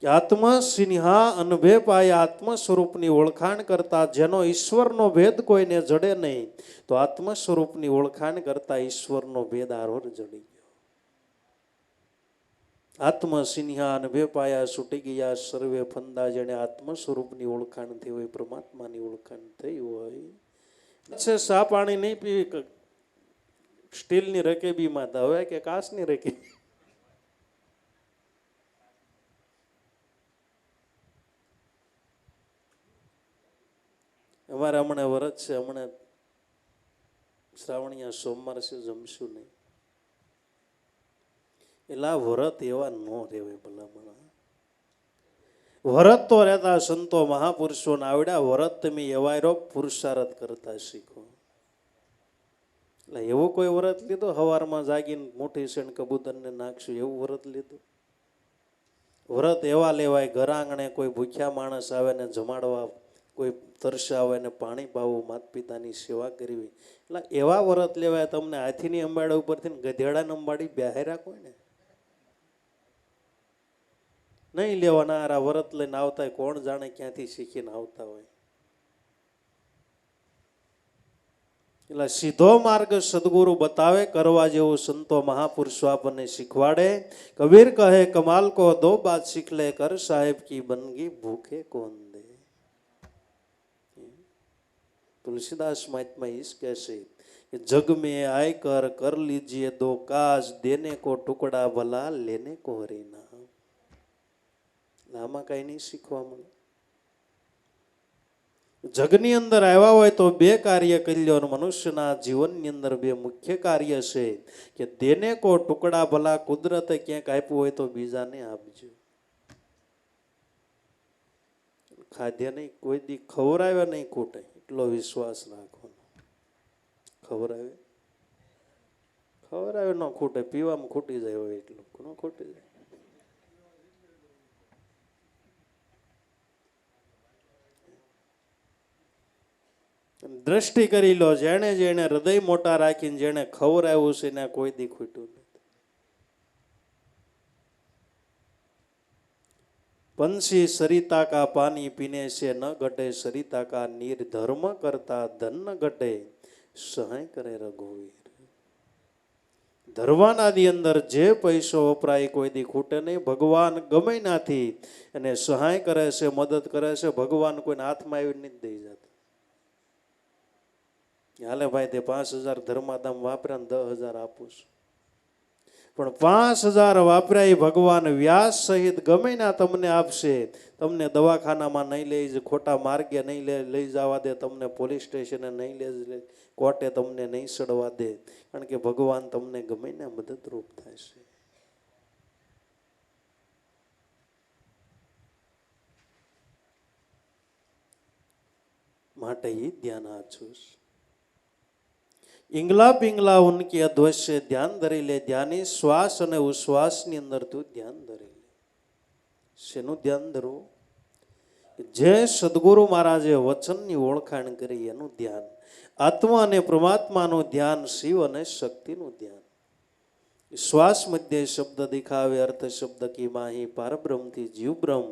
કે આત્મ સિન્હા અનભે પાયા, આત્મ સ્વરૂપની ઓળખાણ કરતા, જેનો ઈશ્વરનો ભેદ કોઈને જડે નહીં, તો આત્મ સ્વરૂપની ઓળખાણ કરતા ઈશ્વરનો ભેદ આરોર જડી ગયો. આત્મ સિન્હા અનભે પાયા, છૂટી ગયા સર્વે ફંદા. જેને આત્મ સ્વરૂપની ઓળખાણ થઈ હોય, પરમાત્માની ઓળખાણ થઈ હોય, સા પાણી નહીં પીવી, સ્ટીલની રકેબીમાં હવે કે કાચની રકેબી. અમારે હમણાં વરત છે, હમણાં શ્રાવણીયા સોમવાર છે, જમશું નહીં. એટલે આ વરત એવા ન રહેવાય ભલામણ. વરત તો રહેતા સંતો મહાપુરુષોને આવડ્યા. વરત તમે એવા રહો, પુરુષાર્થ કરતા શીખો. એટલે એવું કોઈ વ્રત લીધું સવારમાં જાગીને મોટી શેણ કબૂતરને નાખશું, એવું વ્રત લીધું? વ્રત એવા લેવાય, ઘર આંગણે કોઈ ભૂખ્યા માણસ આવે ને જમાડવા, કોઈ તરસાવે ને પાણી પાવું, માતા પિતાની સેવા કરવી. એટલે એવા વ્રત લેવાય. તમને હાથીની અંબાડા ઉપરથી ગધેડાને અંબાડી બેહાર્યા કોઈ ને નહીં લેવાના. આ વ્રત લઈને આવતા હોય, કોણ જાણે ક્યાંથી શીખીને આવતા હોય. એટલે સીધો માર્ગ સદગુરુ બતાવે, કરવા જેવું સંતો મહાપુરુષો આપણને શીખવાડે. કબીર કહે કમાલ કો દો બાત શીખ લે, કર સાહેબ કી બંદગી ભૂખે કોન દે. तुलसीदास महात्मा इस कैसे कि जग में आय कर लीजिए दो काज, देने को टुकड़ा भला लेने को हरिना. આમાં કઈ નહીં શીખવા મળે. જગની અંદર આવ્યા હોય તો બે કાર્ય કરી લો. અને મનુષ્યના જીવનની અંદર બે મુખ્ય કાર્ય છે કે દેને કો ટુકડા ભલા કુદરતે ક્યાંક આપ્યું હોય તો બીજાને આપજો. ખાધ્ય નહીં, કોઈ દી ખવડાવે નહીં ખૂટે એટલો વિશ્વાસ રાખવાનો. ખવડાવે ન ખૂટે, પીવામાં ખૂટી જાય હોય એટલું ન ખૂટી જાય. દ્રષ્ટિ કરી લો, જેણે જેણે હૃદય મોટા રાખીને જેણે ખવડાવ્યું છે ને કોઈ દી ખૂટ્યું નથી. पंछी सरिता का पानी पीने से न घटे, सरिता का नीर धर्म करता धन न घटे, સહાય કરે રઘુવીર. ધર્માનાની અંદર જે પૈસો વપરાય કોઈ દી ખૂટે નહીં. ભગવાન ગમે નાથી એને સહાય કરે છે, મદદ કરે છે. ભગવાન કોઈને હાથમાં આવી નથી દઈ જતા. હાલે ભાઈ તે 5,000 ધર્માદામ વાપર્યા ને 10,000 આપું છું, પણ 5,000 વાપર્યા એ ભગવાન વ્યાસ સહિત ગમે ના તમને આપશે. તમને દવાખાનામાં નહીં લઈ, ખોટા માર્ગે નહીં લઈ જવા દે, તમને પોલીસ સ્ટેશને નહીં લઈ, કોર્ટે તમને નહીં સડવા દે, કારણ કે ભગવાન તમને ગમે ના મદદરૂપ થાય છે. માટે એ ધ્યાન આછું. ઈંગલા પિંગલા ઉનકી અધ્વશ્ય ધ્યાન ધરી લે. ધ્યાની શ્વાસ અને ઉશ્વાસની અંદર તું ધ્યાન ધરી લે. શેનું ધ્યાન ધરવું? જે સદગુરુ મહારાજે વચનની ઓળખાણ કરી એનું ધ્યાન. આત્મા અને પરમાત્માનું ધ્યાન, શિવ અને શક્તિનું ધ્યાન. શ્વાસ મધ્ય શબ્દ દિખાવે, અર્થ શબ્દ કી માહી, પારબ્રહ્મ થી જીવ બ્રહ્મ.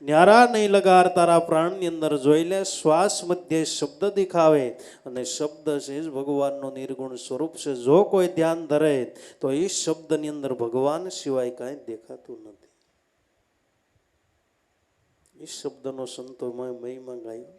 ન્યારા નહીં લગાર તારા પ્રાણની અંદર જોઈ લે. શ્વાસ મધ્ય શબ્દ દિખાવે અને શબ્દ છે જ ભગવાનનું નિર્ગુણ સ્વરૂપ છે. જો કોઈ ધ્યાન ધરે તો એ શબ્દની અંદર ભગવાન સિવાય કાંઈ દેખાતું નથી. એ શબ્દનો સંતો મહિમા ગાયો,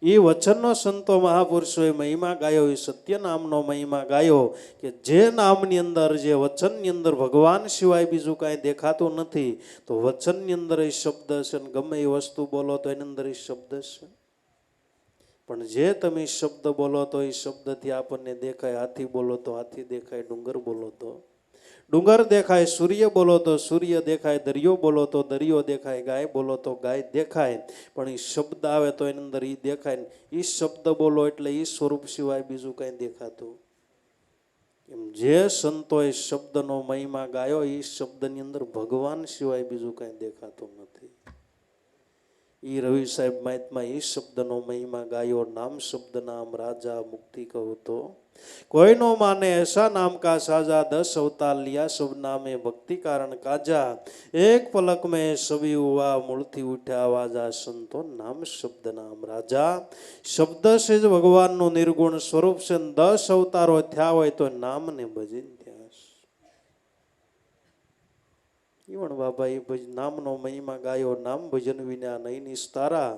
એ વચનનો સંતો મહાપુરુષોએ મહિમા ગાયો, એ સત્ય નામનો મહિમા ગાયો કે જે નામની અંદર, જે વચનની અંદર ભગવાન સિવાય બીજું કાંઈ દેખાતું નથી. તો વચનની અંદર એ શબ્દ છે, ને ગમે એ વસ્તુ બોલો તો એની અંદર એ શબ્દ છે. પણ જે તમે શબ્દ બોલો તો એ શબ્દથી આપણને દેખાય. હાથી બોલો તો હાથી દેખાય, ડુંગર બોલો તો ડુંગર દેખાય, સૂર્ય બોલો તો સૂર્ય દેખાય, દરિયો બોલો તો દરિયો દેખાય, ગાય બોલો તો ગાય દેખાય. પણ એ શબ્દ આવે તો એની અંદર એ દેખાય. એ શબ્દ બોલો એટલે એ સ્વરૂપ સિવાય બીજું કાંઈ દેખાતું. એમ જે સંતોએ શબ્દનો મહિમા ગાયો, એ શબ્દની અંદર ભગવાન સિવાય બીજું કાંઈ દેખાતું નથી. એ રવિ સાહેબ મહાત્મા એ શબ્દનો મહિમા ગાયો. નામ શબ્દ નામ રાજા, મુક્તિ કહું તો कोई नो माने ऐसा नाम का साजा, 10 अवतार लिया सब नामे भक्ति कारण काजा. एक पलक में सभी हुआ मूर्ति उठा आवाजा, संतो नाम शब्द नाम राजा. शब्द से ज भगवान नो निर्गुण स्वरूप से 10 अवतारो थया होय तो नाम ने भजन थया. ઈવણ બાબા એ નામનો મહિમા ગાયો. નામ ભજન વિના નહીં નિસ્તારા.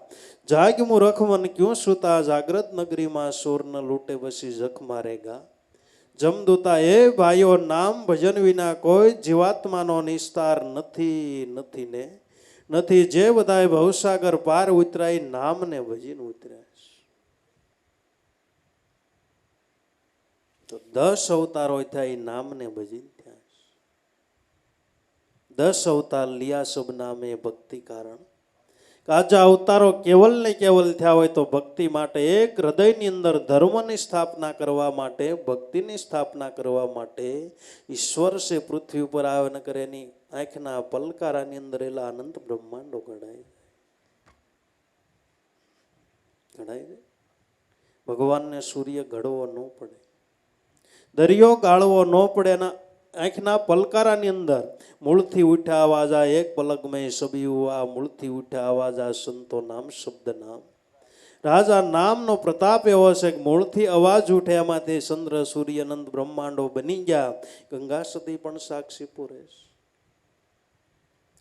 જાગ્યું રખમન ક્યું સુતા, જાગ્રત નગરીમાં સોર ન લૂટે બસી જખ મારેગા. જમદૂતા એ ભાઈઓ, નામ ભજન વિના કોઈ જીવાત્માનો નિસ્તાર નથી. નથી ને નથી. જે બધાએ ભવસાગર પાર ઉતરાય નામને ભજીને ઉતર્યા. તો 10 અવતારો થયા નામને ભજીને. 10 અવતાર લિયા સબ નામે ભક્તિ કારણ. કાજા અવતારો કેવલ ને કેવલ થયા હોય તો ભક્તિ માટે. એક હૃદયની અંદર ધર્મની સ્થાપના કરવા માટે, ભક્તિની સ્થાપના કરવા માટે ઈશ્વર છે પૃથ્વી ઉપર આવે ન કરે. એની આંખના પલકારાની અંદર એલા અનંત બ્રહ્માંડો ઘડાય. ભગવાનને સૂર્ય ઘડવો ન પડે, દરિયો ગાળવો ન પડે. એના આંખના પલકારાની અંદર મૂળથી ઉઠ્યા આવાજા. એક પલક મેં સબી હુઆ, મૂળથી ઉઠ્યા આવાજા. સંતો નામ શબ્દ નામ રાજા. નામનો પ્રતાપ એવો છે કે મૂળથી અવાજ ઉઠે એમાંથી ચંદ્ર સૂર્ય અનંત બ્રહ્માંડો બની ગયા. ગંગા સતી પણ સાક્ષી પૂરે.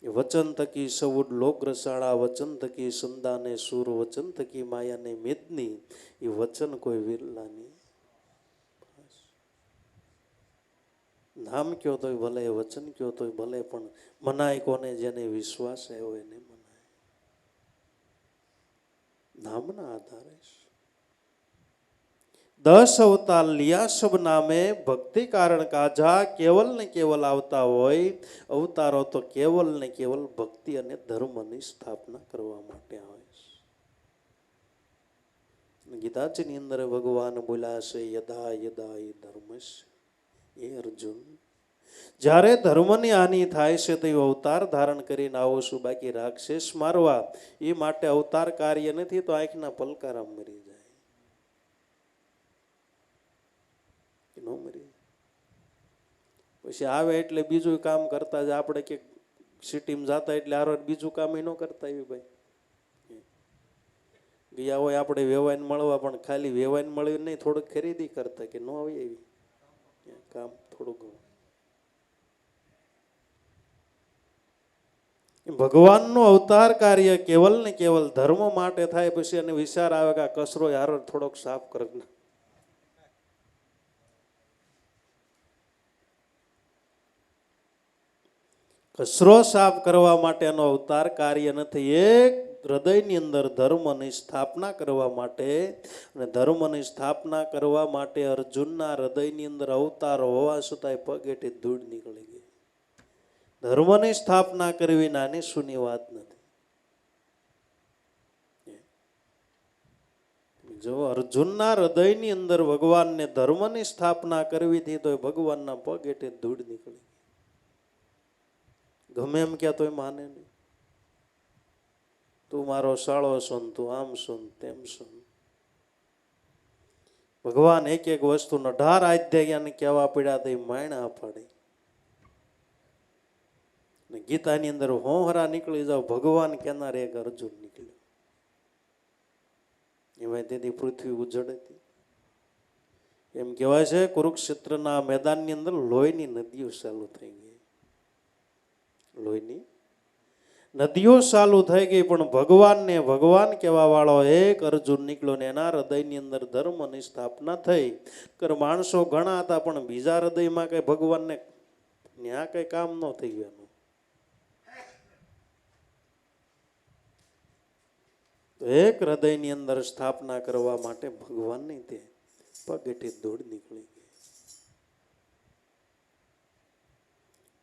વચન થકી સૌડ લોક રસાળા, વચન થકી સંદાને સૂર, વચન થકી માયાને મેદની. એ વચન કોઈ વિરલા નહીં. નામ કયો તોય ભલે, વચન કયો તોય ભલે, પણ મનાય કોને? જેને વિશ્વાસ આવ્યો એને મનાય. નામના આધારે છે. 10 અવતાર લિયા સબ નામે ભક્તિ કારણ કાજા કેવલ ને કેવલ આવતા હોય. અવતારો તો કેવલ ને કેવલ ભક્તિ અને ધર્મની સ્થાપના કરવા માટે આવે છે. ગીતાજીની અંદર ભગવાન બોલ્યા છે, યદા યદા એ ધર્મસ્ય, એ અર્જુન, જ્યારે ધર્મની હાનિ થાય છે તો અવતાર ધારણ કરીને આવો છું. બાકી રાક્ષસ મારવા એ માટે અવતાર કાર્ય નથી, તો આંખના પલકારા મરી જાય. ન મરી પછી આવે એટલે બીજું કામ કરતા જ આપણે કે સિટીમાં જતા એટલે આરો બીજું કામ ન કરતા. એવી ભાઈ ગયા હોય આપણે વેવાઈને મળવા, પણ ખાલી વેવાઈને મળ્યું નહીં, થોડુંક ખરીદી કરતા કે ન આવી એવી કામ થોડું ઘણું. ભગવાનનું અવતાર કાર્ય કેવલ ને કેવલ ધર્મ માટે થાય. પછી એને વિચાર આવે કે આ કચરો યાર થોડોક સાફ કરી. કચરો સાફ કરવા માટેનો અવતાર કાર્ય નથી. એક હૃદયની અંદર ધર્મની સ્થાપના કરવા માટે, અને ધર્મની સ્થાપના કરવા માટે અર્જુનના હૃદયની અંદર અવતાર હોવા છતાંય પગેટી ધૂળ નીકળી ગઈ. ધર્મની સ્થાપના કરવી નાની સૂની વાત નથી. જો અર્જુનના હૃદયની અંદર ભગવાનને ધર્મની સ્થાપના કરવી હતી તો ભગવાનના પગેટી ધૂળ નીકળી. ગમે એમ ક્યાં તોય માને નહીં. તું મારો સાળો છો, તું આમ છો, તેમ છો. ભગવાન એક એક વસ્તુ 18 અધ્યાયને કહેવા પડ્યા તો માયણા પાડે. ગીતાની અંદર હોહરા નીકળી જાવ, ભગવાન કેનાર એક અર્જુન નીકળ્યો. એમાં તેથી પૃથ્વી ઉજળ હતી. એમ કહેવાય છે કુરુક્ષેત્રના મેદાનની અંદર લોહીની નદીઓ ચાલુ થઈ ગઈ. લોહીની નદીઓ ચાલુ થઈ ગઈ, પણ ભગવાનને ભગવાન કહેવા વાળો એક અર્જુન નીકળ્યો ને એના હૃદયની અંદર ધર્મની સ્થાપના થઈ. માણસો ઘણા હતા, પણ બીજા હૃદયમાં કઈ ભગવાનને ત્યાં કઈ કામ ન થઈ ગયું. એક હૃદયની અંદર સ્થાપના કરવા માટે ભગવાનની તે પગેટી દોડ નીકળી ગઈ.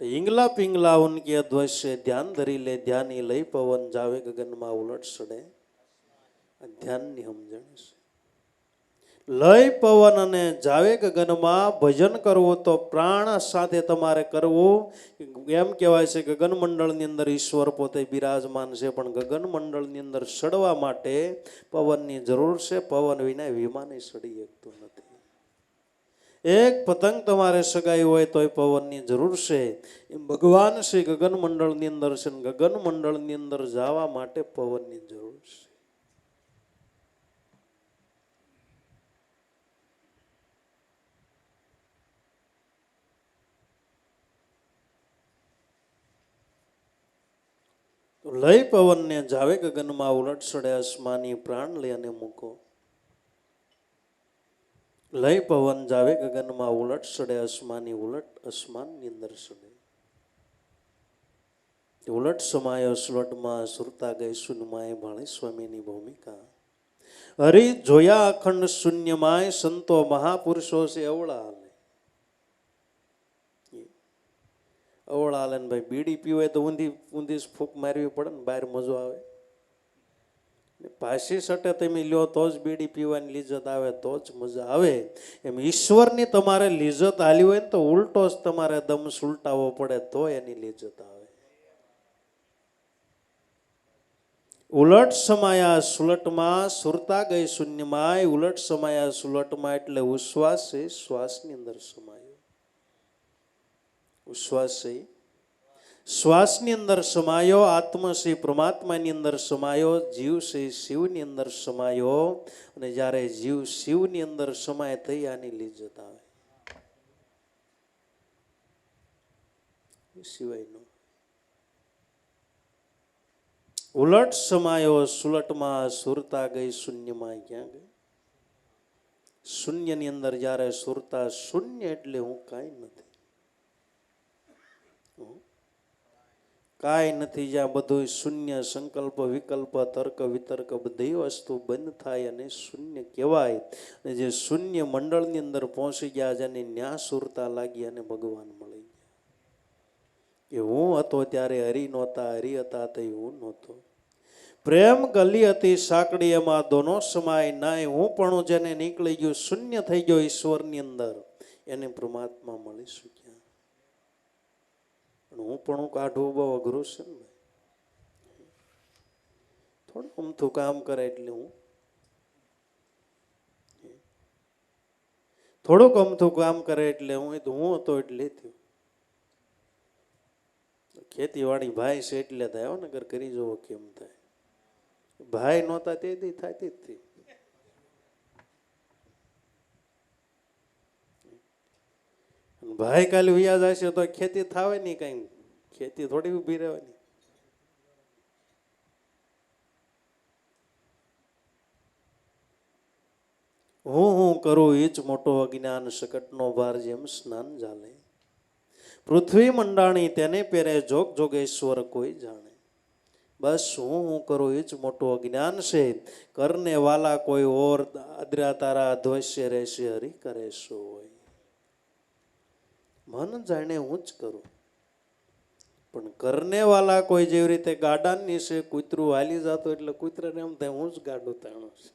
ઈંગલા પિંગલા ઉનકી અધ્વશ્ય ધ્યાન ધરી લે, ધ્યાની લઈ પવન જાવે ગગનમાં ઉલટ સડે. ધ્યાનની સમજણ છે. લય પવન અને જાવે ગગનમાં ભજન કરવું તો પ્રાણ સાથે તમારે કરવું. એમ કહેવાય છે કે ગગન મંડળની અંદર ઈશ્વર પોતે બિરાજમાન છે, પણ ગગન મંડળની અંદર સડવા માટે પવનની જરૂર છે. પવન વિના વિમાને સડી શકતું નથી. એક પતંગ તમારે સગાઈ હોય તોય પવનની જરૂર છે. એમ ભગવાન શ્રી ગગન મંડળની અંદર છે, ગગન મંડળની અંદર જવા માટે પવનની જરૂર છે. લય પવનને જાવે ગગનમાં ઉલટ સડે, અસમાની પ્રાણ લઈ અને મૂકો. લય પવન જાવે ગગનમાં ઉલટ સડે, અસમાની ઉલટ અસમાનની અંદર સડે. ઉલટ સમાયો સુલટમાં સુરતા ગઈ શૂન્યમાય ભાણી સ્વામીની ભૂમિકા. હરિ જોયા અખંડ શૂન્યમાય, સંતો મહાપુરુષો છે અવળા હાલે. અવળા હાલે ને ભાઈ બીડી પીવાય તો ઊંધી ફૂંક મારવી પડે ને, બહાર મજો આવે. પાછી સટે તમે લ્યો તો જ બીડી પીવાની લિજ્જત આવે, તો જ મજા આવે. એમ ઈશ્વરની તમારે લિજ્જત આલી હોય ને તો ઉલટો જ તમારે દમ સુલટાવવો પડે તો એની લિજ્જત આવે. ઉલટ સમાયા સુલટમાં સુરતા ગઈ શૂન્યમાય. ઉલટ સમાયા સુલટમાં એટલે ઉશ્વાસ છે શ્વાસની અંદર સમાયો. ઉશ્વાસ છે શ્વાસની અંદર સમાયો. આત્મા છે પરમાત્માની અંદર સમાયો. જીવ છે શિવની અંદર સમાયો. અને જ્યારે જીવ શિવની અંદર સમાય થઈ આની લિજ્જત આવે, સિવાય નો. ઉલટ સમાયો સુલટમાં સુરતા ગઈ શૂન્યમાં. ક્યાં ગઈ? શૂન્યની અંદર જ્યારે સુરતા, શૂન્ય એટલે હું કાંઈ નથી. કાંઈ નથી, જ્યાં બધું શૂન્ય, સંકલ્પ વિકલ્પ તર્ક વિતર્ક બધી વસ્તુ બંધ થાય અને શૂન્ય કહેવાય. અને જે શૂન્ય મંડળની અંદર પહોંચી ગયા, જેની ન્યા સુરતા લાગી અને ભગવાન મળી ગયા. કે હું હતો ત્યારે હરિ નહોતા, હરિ હતા તે હું નહોતો. પ્રેમ ગલી હતી સાંકડી, એમાં દોનો સમાય નાય. હું પણ જેને નીકળી ગયું, શૂન્ય થઈ ગયો ઈશ્વરની અંદર, એને પરમાત્મા મળી શક્યા. હું પણ કાઢવું બહુ અઘરું છે ને ભાઈ. થોડું અમથું કામ કરે એટલે થોડુંક અમથું કામ કરે એટલે હું હતો એટલે થયું. ખેતીવાડી ભાઈ છે એટલે થાય, નગર કરી જોવો કેમ થાય. ભાઈ નહોતા તે દી થાય તે જ. ભાઈ કાલે વ્યાજ હશે તો ખેતી થાવે નહીં, કઈ ખેતી થોડી ઊભી રહેવાની. હું કરું એ જ મોટો અજ્ઞાન, શકટનો ભાર જેમ સ્નાન જાલે. પૃથ્વી મંડાણી તેને પેરે, જોગ જોગેશ્વર કોઈ જાણે. બસ હું કરું એ જ મોટો અજ્ઞાન છે. કરને વાલા કોઈ ઓર, આદરા તારા અધ્વશ્ય રહેશે, હરી કરે સો હોય. મન જાણે હું જ કરું, પણ કરને વાલા કોઈ, જેવી રીતે ગાડાની છે, કૂતરું હાલી જતો એટલે કૂતરાને એમ થાય હું જ ગાડું તાણું છે.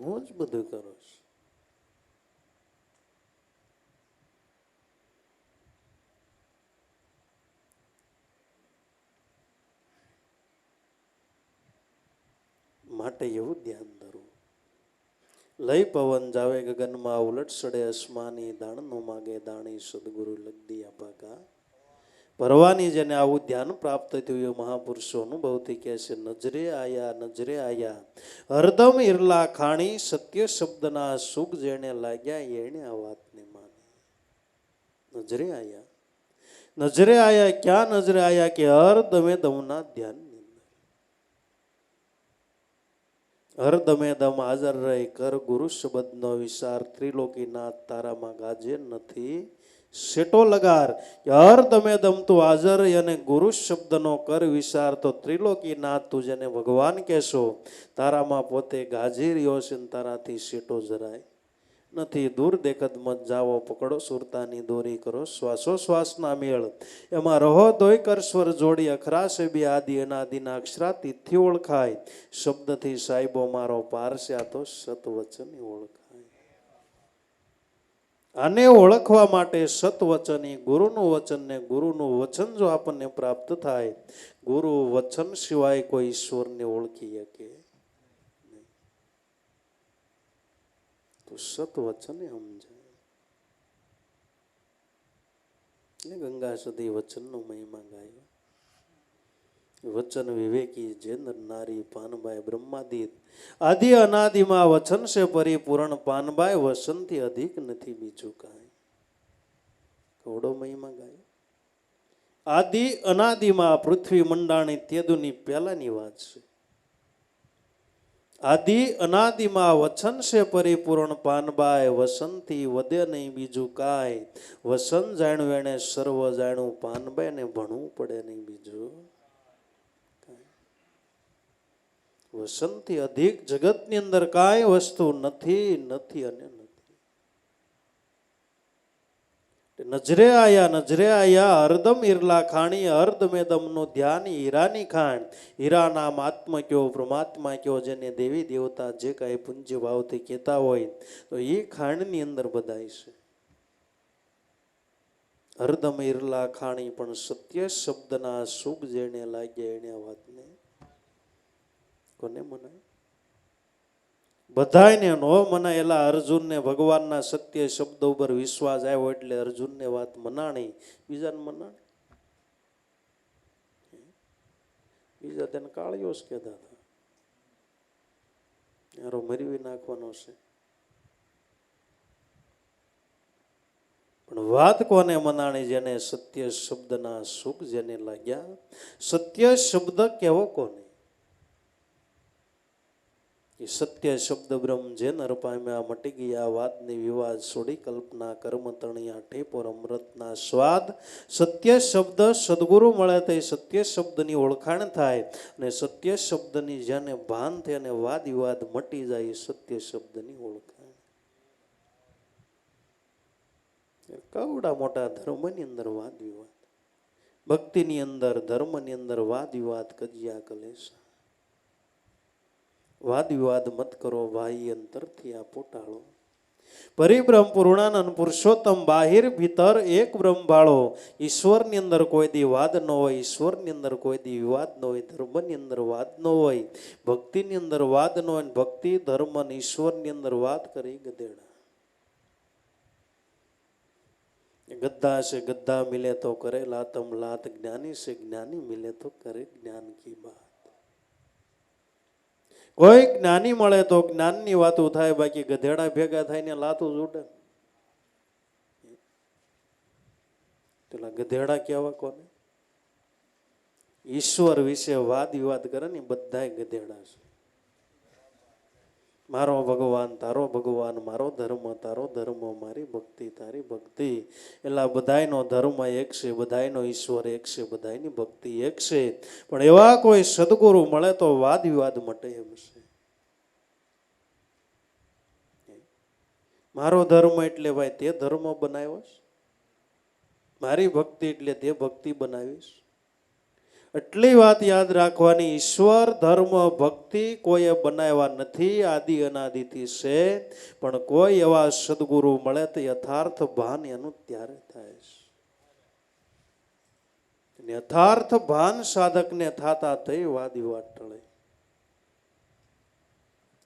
હું જ બધું કરું છું. માટે એવું ધ્યાન ધરવું. લઈ પવન જાવે ગગનમાં, ઉલટ સડે અસમાની, દાણ નો માગે દાણી, સદગુરુ લગદી આપાકા. ભરવાની જેને આવું ધ્યાન પ્રાપ્ત થયું એ મહાપુરુષો અનુભવથી કહે છે, નજરે આયા હરદમ ઈરલા ખાણી, સત્ય શબ્દના સુખ જેને લાગ્યા એને આ વાતને માની. નજરે આયા ક્યાં નજરે આયા? કે હરદમે દમના ધ્યાન, હરદમે દમ હાજર રહી, કર ગુરુ શબ્દનો વિચાર, ત્રિલોકીનાથ તારામાં ગાજે નથી સેટો લગાર. હર દમે દમ તું હાજર અને ગુરુ શબ્દનો કર વિચાર, તો ત્રિલોકીનાથ તું જેને ભગવાન કહેશો, તારામાં પોતે ગાજી રહ્યો છે, તારાથી સેટો જરાય નથી. દૂર દેખત મત જાવો, પકડો સુરતાની દોરી, કરો શ્વાસો શ્વાસના મેળ, એમાં રહો દોય કર સ્વર જોડી. અખરાશે બી આદિ અનાદિના અક્ષરાતીથી ઓળખાય, શબ્દથી સાહેબો મારો પારસ્યા તો સતવચની ઓળખાય. આને ઓળખવા માટે સતવચની, ગુરુનું વચન ને ગુરુનું વચન જો આપણને પ્રાપ્ત થાય, ગુરુ વચન સિવાય કોઈ ઈશ્વરને ઓળખી શકે નહીં. તો સતવચને સમજાય. ગંગા સદી વચનનો મહિમા ગાયો. વચન વિવેકી જેન્દ્ર નારી, પાનબાઈ બ્રહ્માદિત, આદિ અનાદિમાં વચન છે પરિપૂર્ણ. પાનબાઈ વસનથી અધિક નથી બીજું કાંઈ. થોડો મહિમા ગાયો. આદિ અનાદિમાં પૃથ્વી મંડાણી તેદુની પહેલાની વાત છે. આદિ અનાદિમાં વચન છે પરિપૂર્ણ. પાનબાઈ વસનથી વધે નહીં બીજું કાંઈ. વસન જાણ્યું એને સર્વ જાણ્યું, પાનબાઈ ને ભણવું પડે નહીં બીજું. વસનથી અધિક જગતની અંદર કાંઈ વસ્તુ નથી અને નથી. નજરે આયા હરદમ ઈરલા ખાણી, હરદમે દમનું ધ્યાન, હીરાની ખાણ. હીરા નામ આત્મા કયો, પરમાત્મા કયો, જેને દેવી દેવતા જે કાંઈ પુંજ્ય ભાવથી કહેતા હોય, તો એ ખાણની અંદર બધાય છે. હરદમ ઈરલા ખાણી, પણ સત્ય શબ્દના સુખ જેને લાગ્યા એને આ વાતને કોને મનાય? બધાયને નો મનાયેલા. અર્જુનને ભગવાનના સત્ય શબ્દ ઉપર વિશ્વાસ આવ્યો એટલે અર્જુનને વાત મનાણી, બીજાને મનાણી? બીજા તેને કાળિયો જ કહેતા હતા, યારો મરવી નાખવાનો છે. પણ વાત કોને મનાણી? જેને સત્ય શબ્દના સુખ જેને લાગ્યા. સત્ય શબ્દ કેવો કોને? એ સત્ય શબ્દ બ્રહ્મ જે નર પામ્યા મટી ગયા વાદની વિવાદ છોડી કલ્પના કર્મ તણિયા ઠેપોર અમૃતના સ્વાદ. સત્ય શબ્દ સદગુરુ મળે તો એ સત્ય શબ્દની ઓળખાણ થાય અને સત્ય શબ્દની જેને ભાન થાય અને વાદ વિવાદ મટી જાય એ સત્ય શબ્દની ઓળખાણ. કવડા મોટા ધર્મની અંદર વાદ વિવાદ, ભક્તિની અંદર ધર્મની અંદર વાદ વિવાદ કજિયા કલેશા. વાદ વિવાદ મત કરો ભાઈ અંતરથી આપો ટાળો. પરિબ્રહ્મ પૂર્ણાનંદ પુરુષોત્તમ બાહિર ભીતર એક બ્રહ્મ ભાળો. ઈશ્વરની અંદર કોઈ દી વાદ ન હોય, ઈશ્વરની અંદર કોઈ દી વિવાદ ન હોય, ધર્મની અંદર વાદ ન હોય, ભક્તિની અંદર વાદ ન હોય. ભક્તિ ધર્મ અને ઈશ્વરની અંદર વાત કરી ગધેડા. ગદ્દા છે ગદ્દા મિલે તો કરે લાતમ લાત, જ્ઞાની છે જ્ઞાની મિલે તો કરે જ્ઞાન કી બાત. કોઈ જ્ઞાની મળે તો જ્ઞાનની વાતો થાય, બાકી ગધેડા ભેગા થાય ને લાતું જોડે. પેલા ગધેડા કેવા કોને? ઈશ્વર વિશે વાદ વિવાદ કરે ને બધા ગધેડા છે. મારો ભગવાન તારો ભગવાન, મારો ધર્મ તારો ધર્મ, મારી ભક્તિ તારી ભક્તિ. એટલે બધાયનો ધર્મ એક છે, બધાયનો ઈશ્વર એક છે, બધાયની ભક્તિ એક છે. પણ એવા કોઈ સદગુરુ મળે તો વાદ વિવાદ મટે એમ છે. મારો ધર્મ એટલે ભાઈ તે ધર્મ બનાવ્યો છે, મારી ભક્તિ એટલે તે ભક્તિ બનાવીશ. એટલી વાત યાદ રાખવાની, ઈશ્વર ધર્મ ભક્તિ કોઈએ બનાવ્યા નથી, આદિ અનાદિથી છે. પણ કોઈ એવા સદગુરુ મળે તો યથાર્થ ભાન એનું ત્યારે થાય છે. યથાર્થ ભાન સાધકને થાતા થઈ વાદ વિવાદ ટળે.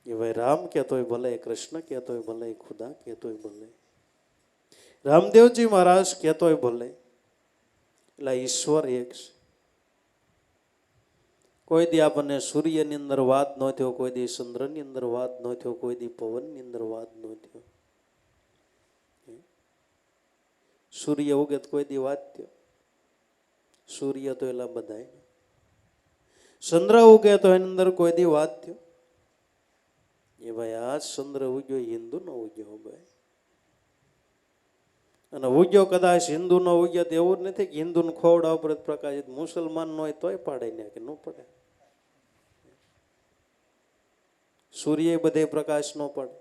એ ભાઈ રામ કહેતોય ભલે, કૃષ્ણ કહેતોય ભલે, ખુદા કહેતોય ભલે, રામદેવજી મહારાજ કહેતોય ભલે, એટલે ઈશ્વર એક છે. કોઈ દી આપણને સૂર્યની અંદર વાદ ન થયો, કોઈ દી ચંદ્રની અંદર વાદ ન થયો, કોઈ દી પવનની અંદર વાદ ન થયો. સૂર્ય ઉગે તો કોઈ દી વાદ થયો? સૂર્ય તો એલા બધાય. ચંદ્ર ઉગે તો એની અંદર કોઈ દી વાદ થયો? એ ભાઈ આ ચંદ્ર ઉગ્યો હિન્દુ નો ઉગ્યો ભાઈ. અને ઉગ્યો કદાચ હિન્દુ નો ઉગ્યો તો એવું જ નથી કે હિન્દુ ને ખોવડા ઉપર પ્રકાશિત, મુસલમાન નો હોય તોય પાડે ને કે ન પડે. સૂર્ય બધે પ્રકાશ ન પડે.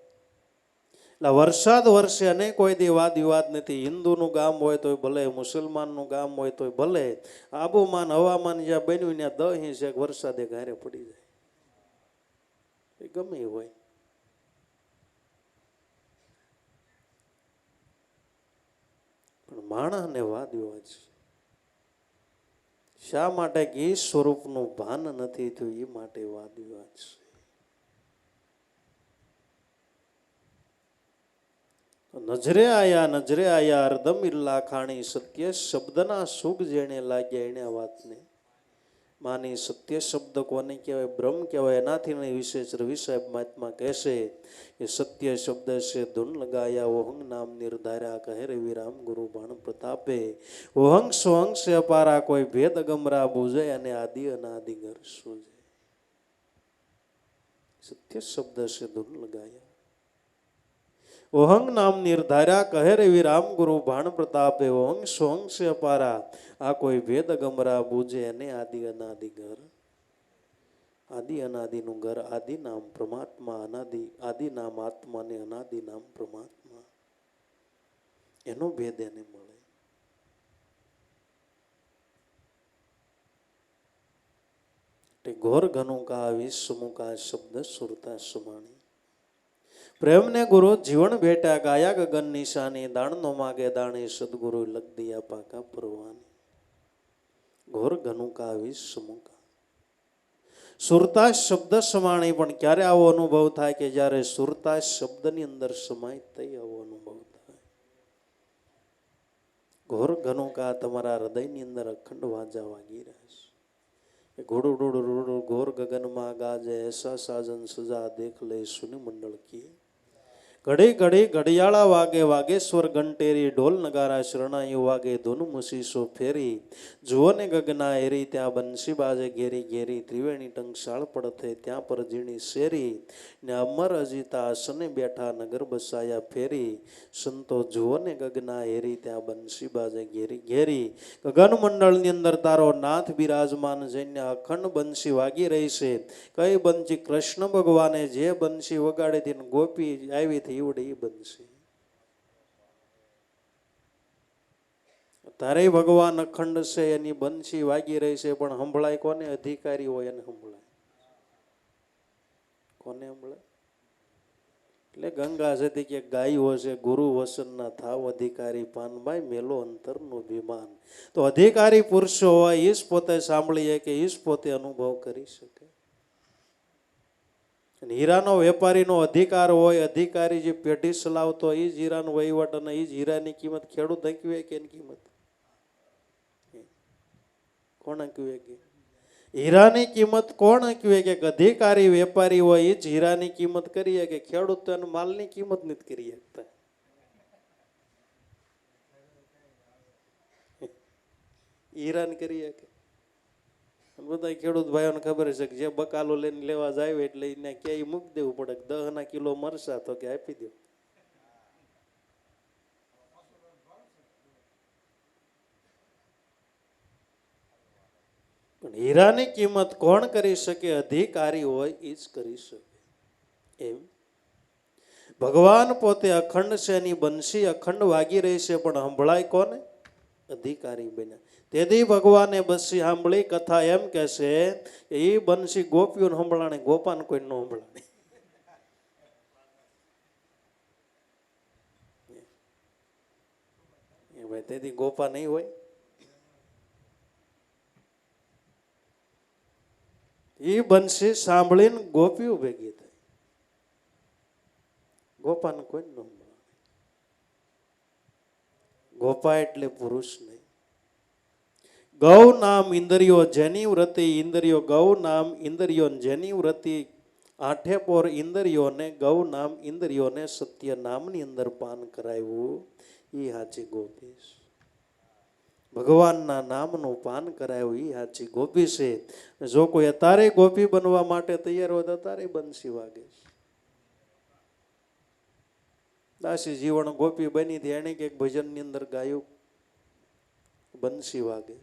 એટલે વરસાદ વર્ષે અને કોઈ દી વાદ વિવાદ નથી. હિન્દુનું ગામ હોય તોય ભલે, મુસલમાનનું ગામ હોય તોય ભલે, આબોમાન હવામાન જ્યાં બન્યું ત્યાં 10 ઇંચ વરસાદે ઘારે પડી જાય. એ ગમે એ હોય. પણ માણસને વાદ વિવાદ છે. શા માટે? કે એ સ્વરૂપનું ભાન નથી થયું, એ માટે વાદ વિવાદ છે. નજરે આયા અર્ધમ ઇલ્લા ખાણી, સત્ય શબ્દના સુખ જેને લાગ્યા એને આ વાતને માની. સત્ય શબ્દ કોને કહેવાય? બ્રહ્મ કહેવાય. એનાથી નહીં વિશેષ રવિ સાહેબ મહાત્મા કહેશે એ સત્ય શબ્દ છે. ધૂન લગાયા ઓહંગ નામ નિર્ધાર્યા, કહે રવિ રામ ગુરુ બાણ પ્રતાપે. ઓહંગ સોહંગ સે અપારા, કોઈ ભેદ ગમરા બુજે અને આદિ અનાદિ ઘર સૂજે. સત્ય શબ્દ છે ધૂન લગાયા. ઓહંગ નામ નિર્ધાર્યા, કહે રવિ રામ ગુરુ ભાણ પ્રતાપે. ઓહંગ સોહંગ સે અપારા, આ કોઈ ભેદ ગમરા બુજે અને આદિ અનાદિ ઘર. આદિ અનાદિનું ઘર આદિ નામ પરમાત્મા, અનાદિ આદિ નામ આત્મા ને અનાદિ નામ પરમાત્મા. એનો ભેદ એને મળે. ઘોર ઘનું કા વિશ્વમુકા શબ્દ સુરતા સુમાણી. પ્રેમને ગુરુ જીવન બેટા, ગાયા ગગન નિશાની. દાણ નો માગે દાણી, સદગુરુ લગ દિયા પાકા પરવાની. ઘોર ઘનું કા વિશ્વમુકા સુરતા શબ્દ સમાણી. પણ ક્યારે આવો અનુભવ થાય? કે જ્યારે સુરતા શબ્દની અંદર સમાય થઈ આવો અનુભવ થાય. ઘોર ઘનું કા તમારા હૃદયની અંદર અખંડ વાજા વાગી રહ્યા છે. ઘોડું ડોડું રોડું ઘોર ગગનમાં ગાજે, એસા સાજન સજા દેખ લે સુની મંડળ કી. ઘડી ઘડી ઘડિયાળા વાગે વાગેશ્વર ઘંટેરી ઢોલ નગારા શરણાયું વાગે ધૂન મુસીસો ફેરી જુઓ ને ગગના એરી ત્યાં બંસી બાજે ઘેરી ઘેરી ત્રિવેણી ટંકશાળ પડથે ત્યાં પર ઝીણી શેરી ને અમર અજીતા આસને બેઠા નગર બસાયા ફેરી સંતો જુઓ ને ગગના એરી ત્યાં બંસી બાજે ઘેરી ઘેરી ગગન મંડળની અંદર તારો નાથ બિરાજમાન જઈને અખંડ બંસી વાગી રહી છે. કઈ બંસી? કૃષ્ણ ભગવાને જે બંસી વગાડી હતી ગોપી આવી હતી એવડે એ બંસી. તારે ભગવાન અખંડ છે, એની બંસી વાગી રહી છે, પણ સંભળાય કોને? અધિકારી હોય એને સંભળાય. કોને સંભળાય? એટલે ગંગા જતી કે ગાયો છે ગુરુ વસન ના થાવ અધિકારી પાનભાઈ મેલો અંતરનું વિમાન. તો અધિકારી પુરુષો હોય એ જ પોતે સાંભળીએ કે એ જ પોતે અનુભવ કરી શકે. હીરાનો વેપારીનો અધિકાર હોય, અધિકારી જે પેઢી ચલાવતો એ જ હીરાનો વહીવટ, અને એ જ હીરાની કિંમત ખેડૂત હકવે કે એની કિંમત કોણ હકવે? કે હીરાની કિંમત કોણ હકવે? કે અધિકારી વેપારી હોય એ જ હીરાની કિંમત કરીએ કે ખેડૂત તો એના માલની કિંમત નથી કરી શકતા. હીરાની કરીએ કે બધા ખેડૂત ભાઈઓને ખબર છે કે જે બકાલો લઈને લેવા જાય એટલે એને ક્યાંય મૂકી દેવું પડે. 10 કિલો મરસા તો કે આપી દો. પણ હીરાની કિંમત કોણ કરી શકે? અધિકારી હોય એ જ કરી શકે. એમ ભગવાન પોતે અખંડ છે, એની બંસી અખંડ વાગી રહી છે, પણ સંભળાય કોને? અધિકારી બન્યા. તેથી ભગવાને બંસી સાંભળી. કથા એમ કે છે એ બંસી ગોપીઓને સંભળાણે, ગોપાને કોઈ ન સંભળાણે. ભાઈ તેથી ગોપા નહીં હોય. એ બંસી સાંભળીને ગોપીઓ ભેગી થઈ. ગોપાને કોઈ ન સંભળાણે. ગોપા એટલે પુરુષ નહીં. ગૌ નામ ઇન્દ્રિયો જેની વ્રતિ, ઇન્દ્રિયો ગૌ નામ ઇન્દ્રિયો જેની વ્રતિ, આઠે પોર ઇન્દ્રિયોને ગૌ નામ ઇન્દ્રિયોને સત્ય નામની અંદર પાન કરાવ્યું. એ હાચી ગોપી. ભગવાનના નામનું પાન કરાવ્યું એ હાચી ગોપી છે. જો કોઈ અત્યારે ગોપી બનવા માટે તૈયાર હોય તો અત્યારે બંસી વાગે. દાસી જીવન ગોપી બની હતી, એને કંઈક ભજનની અંદર ગાયું, બંસી વાગે.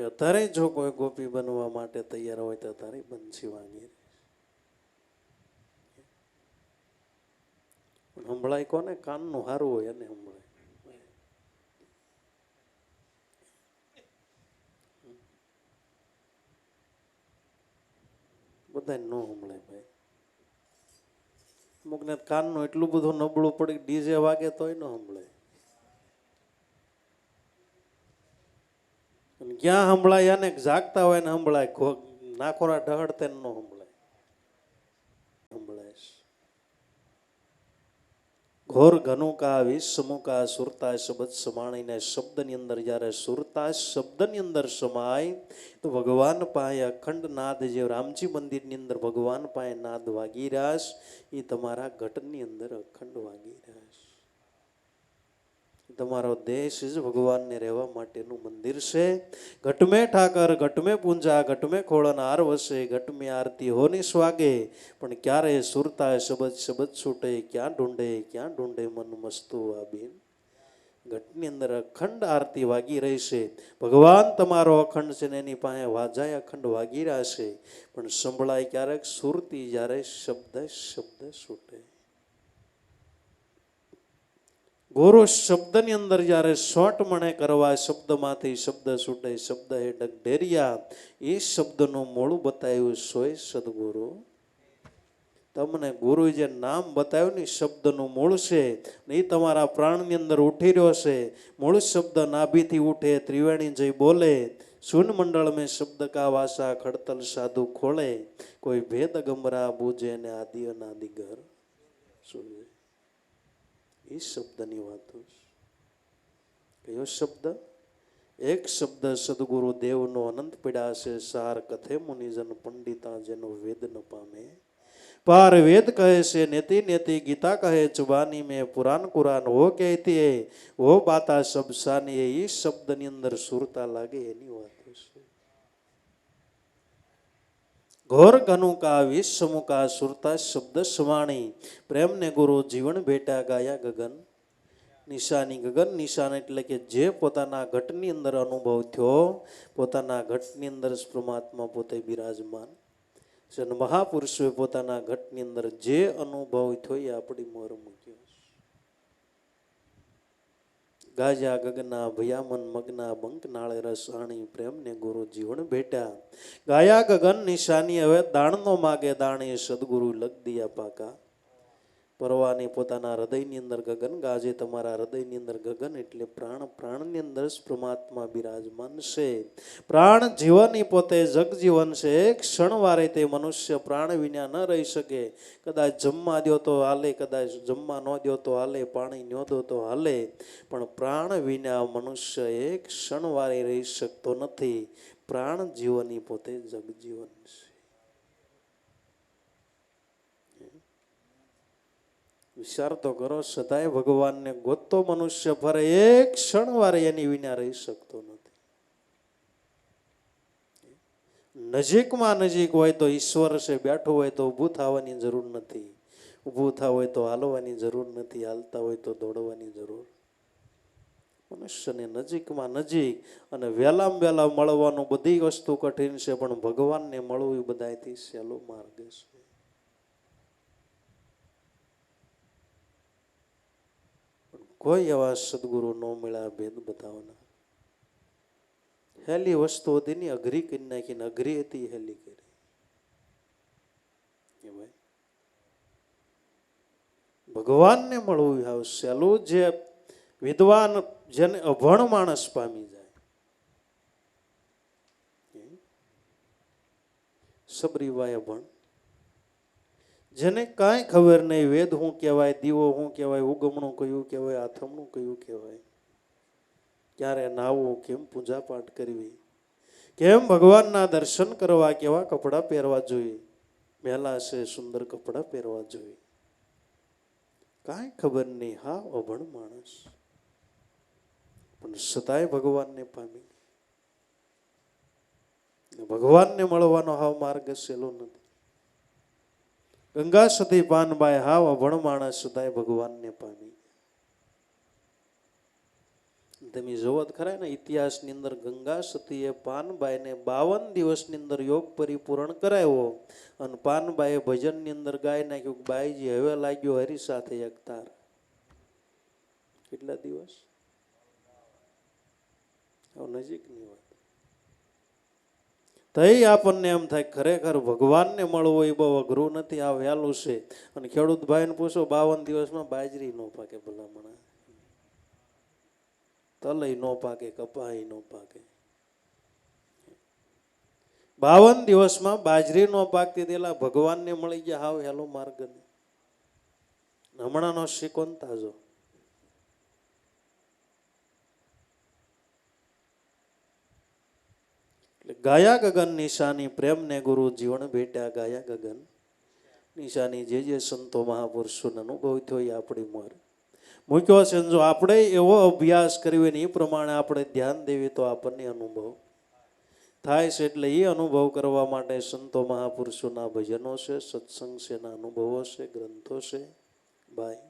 અત્યારે જો કોઈ ગોપી બનવા માટે તૈયાર હોય તો અત્યારે બંસી વાગી. સંભળાય કોને? કાનનું હારું હોય એને સંભળાય. બધાને ન સંભળાય ભાઈ. અમુકને કાનનું એટલું બધું નબળું પડી ડીજે વાગે તોય ન સંભળાય. ક્યાં સંભળાય? અને જાગતા હોય ને સંભળાય, નાખોરા ઢહડતે ન સંભળાય. સંભળાય ઘોર ઘનુકા વિષમુકા સુરતા શબ્દ સમાણીને શબ્દની અંદર જ્યારે સુરતા શબ્દની અંદર સમાય તો ભગવાન પાસે અખંડ નાદ, જે રામજી મંદિરની અંદર ભગવાન પાસે નાદ વાગી રહ્યા એ તમારા ઘટની અંદર અખંડ વાગી રહ્યા. તમારો દેશ જ ભગવાનને રહેવા માટેનું મંદિર છે. ઘટમે ઠાકર ઘટમે પૂંજા ઘટમે ખોળન આર વસે ઘટમે આરતી હોની સ્વાગે. પણ ક્યારે સુરતા શબ્દ શબ્દ છૂટે, ક્યાં ઢૂંઢે મન મસ્તુ આબીન. ઘટની અંદર અખંડ આરતી વાગી રહી છે. ભગવાન તમારો અખંડ છે ને એની પાસે વાજાય અખંડ વાગી રહ્યા છે. પણ સંભળાય ક્યારેક સુરતી, જ્યારે શબ્દ છૂટે. ગુરુ શબ્દની અંદર જ્યારે સોટ મણે કરવા, શબ્દમાંથી શબ્દ છૂટે, શબ્દ હે ડગઢેરિયા. એ શબ્દનું મૂળ બતાવ્યું સોય સદગુરુ. તમને ગુરુ જે નામ બતાવ્યું ને શબ્દનું મૂળ છે ને એ તમારા પ્રાણની અંદર ઉઠી રહ્યો છે. મૂળ શબ્દ નાભીથી ઉઠે, ત્રિવેણી જઈ બોલે. શૂન મંડળ મેં શબ્દ કા વાસા, ખડતલ સાધુ ખોળે. કોઈ ભેદ ગમરા બૂજે ને આદિ અનાદિ ઘર સૂજે. એ શબ્દની વાતો કયો શબ્દ? એક શબ્દ સદગુરુ દેવનો અનંત પીડાશે સાર કથે મુનિજન પંડિતા જેનો વેદ ન પામે. પાર વેદ કહે છે નેતિ નેતિ ગીતા કહે ચુબાની મેં પુરાણ કુરાન હો કહેતી હે હો બાતા શબ સાની હે. એ શબ્દની અંદર સુરતા લાગે એની વાત છે. ઘોર ઘનુકા વિશ્વમુકા સુરતા શબ્દ સ્વાણી પ્રેમ ને ગુરુ જીવન ભેટા ગાયા ગગન નિશાની. ગગન નિશાન એટલે કે જે પોતાના ઘટની અંદર અનુભવ થયો, પોતાના ઘટની અંદર પરમાત્મા પોતે બિરાજમાન છે. મહાપુરુષોએ પોતાના ઘટની અંદર જે અનુભવ થયો એ આપણી મોર મૂક્યો. ગાજા ગગના ભયામન મગના બંક નાળે રસાણી પ્રેમ ને ગુરુ જીવન ભેટા ગાયા ગગન નિશાની. હવે દાણનો માગે દાણે સદગુરુ લગ દિયા પાકા. પરવાની પોતાના હૃદયની અંદર ગગન ગાજે. તમારા હૃદયની અંદર ગગન એટલે પ્રાણ, પ્રાણની અંદર પરમાત્મા બિરાજમાન છે. પ્રાણ જીવનની પોતે જગજીવન છે. એક ક્ષણવારે તે મનુષ્ય પ્રાણ વિના ન રહી શકે. કદાચ જમવા દો તો હાલે, કદાચ જમવા ન દો તો હાલે, પાણી ન દો તો હાલે, પણ પ્રાણ વિના મનુષ્ય એક ક્ષણવારે રહી શકતો નથી. પ્રાણ જીવનની પોતે જગજીવન છે. વિચાર તો કરો, સદાય ભગવાનને ગોતતો મનુષ્ય ફરે, એક ક્ષણવારે એની વિના રહી શકતો નથી. નજીકમાં નજીક હોય તો ઈશ્વર છે, બેઠું હોય તો ઊભું થવાની જરૂર નથી, ઊભું થવું હોય તો હાલવાની જરૂર નથી, હાલતા હોય તો દોડવાની જરૂર. મનુષ્યને નજીકમાં નજીક અને વહેલામાં વહેલા મળવાનું બધી વસ્તુ કઠિન છે, પણ ભગવાનને મળવું એ બધાથી સહેલો માર્ગ છે. કોઈ એવા સદગુરુ ન મળ્યા ભેદ બતાવના. હેલી વસ્તુ હતી ની અઘરી કરી નાખીને અઘરી હતી હેલી કરી. ભાઈ ભગવાનને મળવું હાવ સહેલું. જે વિદ્વાન, જેને અભણ માણસ પામી જાય. સબરીવાય અભણ, જેને કાંઈ ખબર નહીં, વેદ શું કહેવાય, દીવો શું કહેવાય, ઉગમણું કયું કહેવાય, આથમણું કયું કહેવાય, ક્યારે નાવું, કેમ પૂજા પાઠ કરવી, કેમ ભગવાનના દર્શન કરવા, કેવા કપડાં પહેરવા જોઈએ, મેલા છે સુંદર કપડાં પહેરવા જોઈએ, કાંઈ ખબર નહીં. હા અભણ માણસ, પણ સદાય ભગવાનને પામી. ભગવાનને મળવાનો હાવ માર્ગ સહેલો નથી. ગંગા સતી પાનબાઈ હાવ અભણ માણસ સદાય ભગવાનને પામી. તમે જોવો જ ખરા ને ઇતિહાસની અંદર, ગંગા સતીએ પાનબાઈને 52 દિવસની અંદર યોગ પરિપૂર્ણ કરાવ્યો અને પાનબાઈએ ભજનની અંદર ગાઈ નાખ્યું કે બાઈજી હવે લાગ્યો હરી સાથે એક તાર. કેટલા દિવસ? નજીકની વાત. તઈ આપણને એમ થાય ખરેખર ભગવાનને મળવું એ બહુ અઘરું નથી, આ વહેલું છે. અને ખેડૂત ભાઈને પૂછો 52 દિવસમાં બાજરી ન પાકે, ભલામણા તલય ન પાકે, કપાય ન પાકે. 52 દિવસમાં બાજરી ન પાકતી તેલા ભગવાનને મળી ગયા હાવ હેલો માર્ગ નહીં. હમણાંનો શીકોન તાજો. ગાયા ગગન નિશાની પ્રેમ ને ગુરુ જીવન ભેટ્યા. ગાયા ગગન નિશાની જે સંતો મહાપુરુષોનો અનુભવ થયો એ આપણી મોર મૂક્યો છે. જો આપણે એવો અભ્યાસ કર્યો ને એ પ્રમાણે આપણે ધ્યાન દેવી તો આપણને અનુભવ થાય છે. એટલે એ અનુભવ કરવા માટે સંતો મહાપુરુષોના ભજનો છે, સત્સંગ છે, એના અનુભવો છે, ગ્રંથો છે. ભાઈ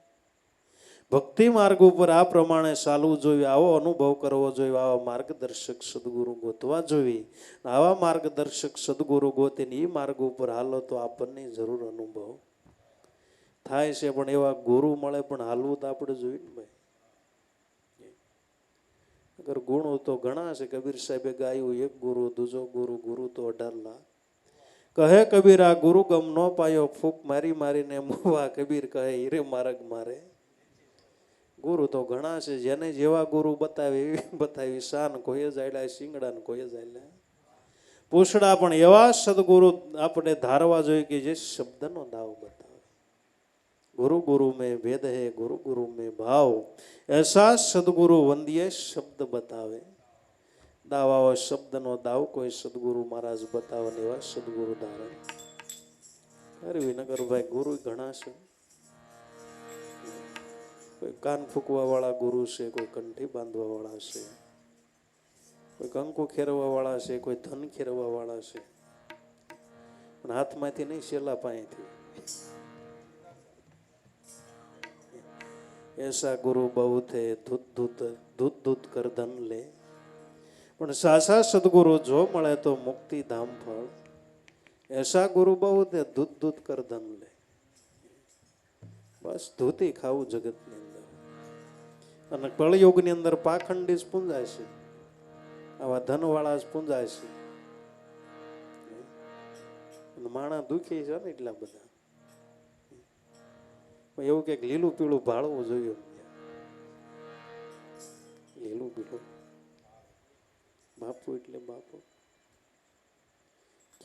ભક્તિ માર્ગ ઉપર આ પ્રમાણે ચાલવું જોઈએ, આવો અનુભવ કરવો જોઈએ, આવા માર્ગદર્શક સદગુરુ ગોતવા જોઈએ. આવા માર્ગદર્શક સદગુરુ ગોતીને એ માર્ગ ઉપર હાલો તો આપણને જરૂર અનુભવ થાય છે. પણ એવા ગુરુ મળે પણ હાલવું તો આપણે જોઈએ ને ભાઈ. અગર ગુણો તો ઘણા છે. કબીર સાહેબે ગાયું, એક ગુરુ દૂજો ગુરુ, ગુરુ તો 18 લાખ. કહે કબીર આ ગુરુ ગમ ન પાયો, ફૂક મારી મારીને મુવા. કબીર કહે હીરે માર્ગ મારે. ગુરુ તો ઘણા છે, જેને જેવા ગુરુ બતાવે એવી બતાવી. શાન કોઈ જાયલા, શિંગડા ને કોઈ જાયલા પૂછડા. પણ એવા સદગુરુ આપણે ધારવા જોઈએ કે જે શબ્દનો દાવ બતાવે. ગુરુ ગુરુ મેં ભેદ હે, ગુરુ ગુરુ મેં ભાવ. એસા સદગુરુ વંદિયે શબ્દ બતાવે. દાવાઓ શબ્દનો દાવ કોઈ સદગુરુ મહારાજ બતાવે ને એવા સદગુરુ ધારણ કરવી. નગરભાઈ ગુરુ ઘણા છે. કોઈ કાન ફૂંકવા વાળા ગુરુ છે, કોઈ કંઠી બાંધવા વાળા છે, કોઈ કંકુ ખેરવા વાળા છે, કોઈ ધન ખેરવા વાળા છે, પણ હાથમાંથી નહીં, શેલા પાસેથી. એસા ગુરુ બહુ થે ધૂત ધૂત કર ધન લે. પણ સાસા સદગુરુ જો મળે તો મુક્તિ ધામ ફળ. એસા ગુરુ બહુ થે ધૂત કર ધન લે. બસ ધૂતી ખાવું જગતની અંદર. અને કળયુગની અંદર પાખંડી જ પૂંજાય છે, આવા ધનવાળા જ પૂંજાય છે. માણા દુખી છે ને એટલા બધા. એવું કે લીલું પીળું ભાળવું જોઈએ. લીલું પીળું બાપુ એટલે બાપુ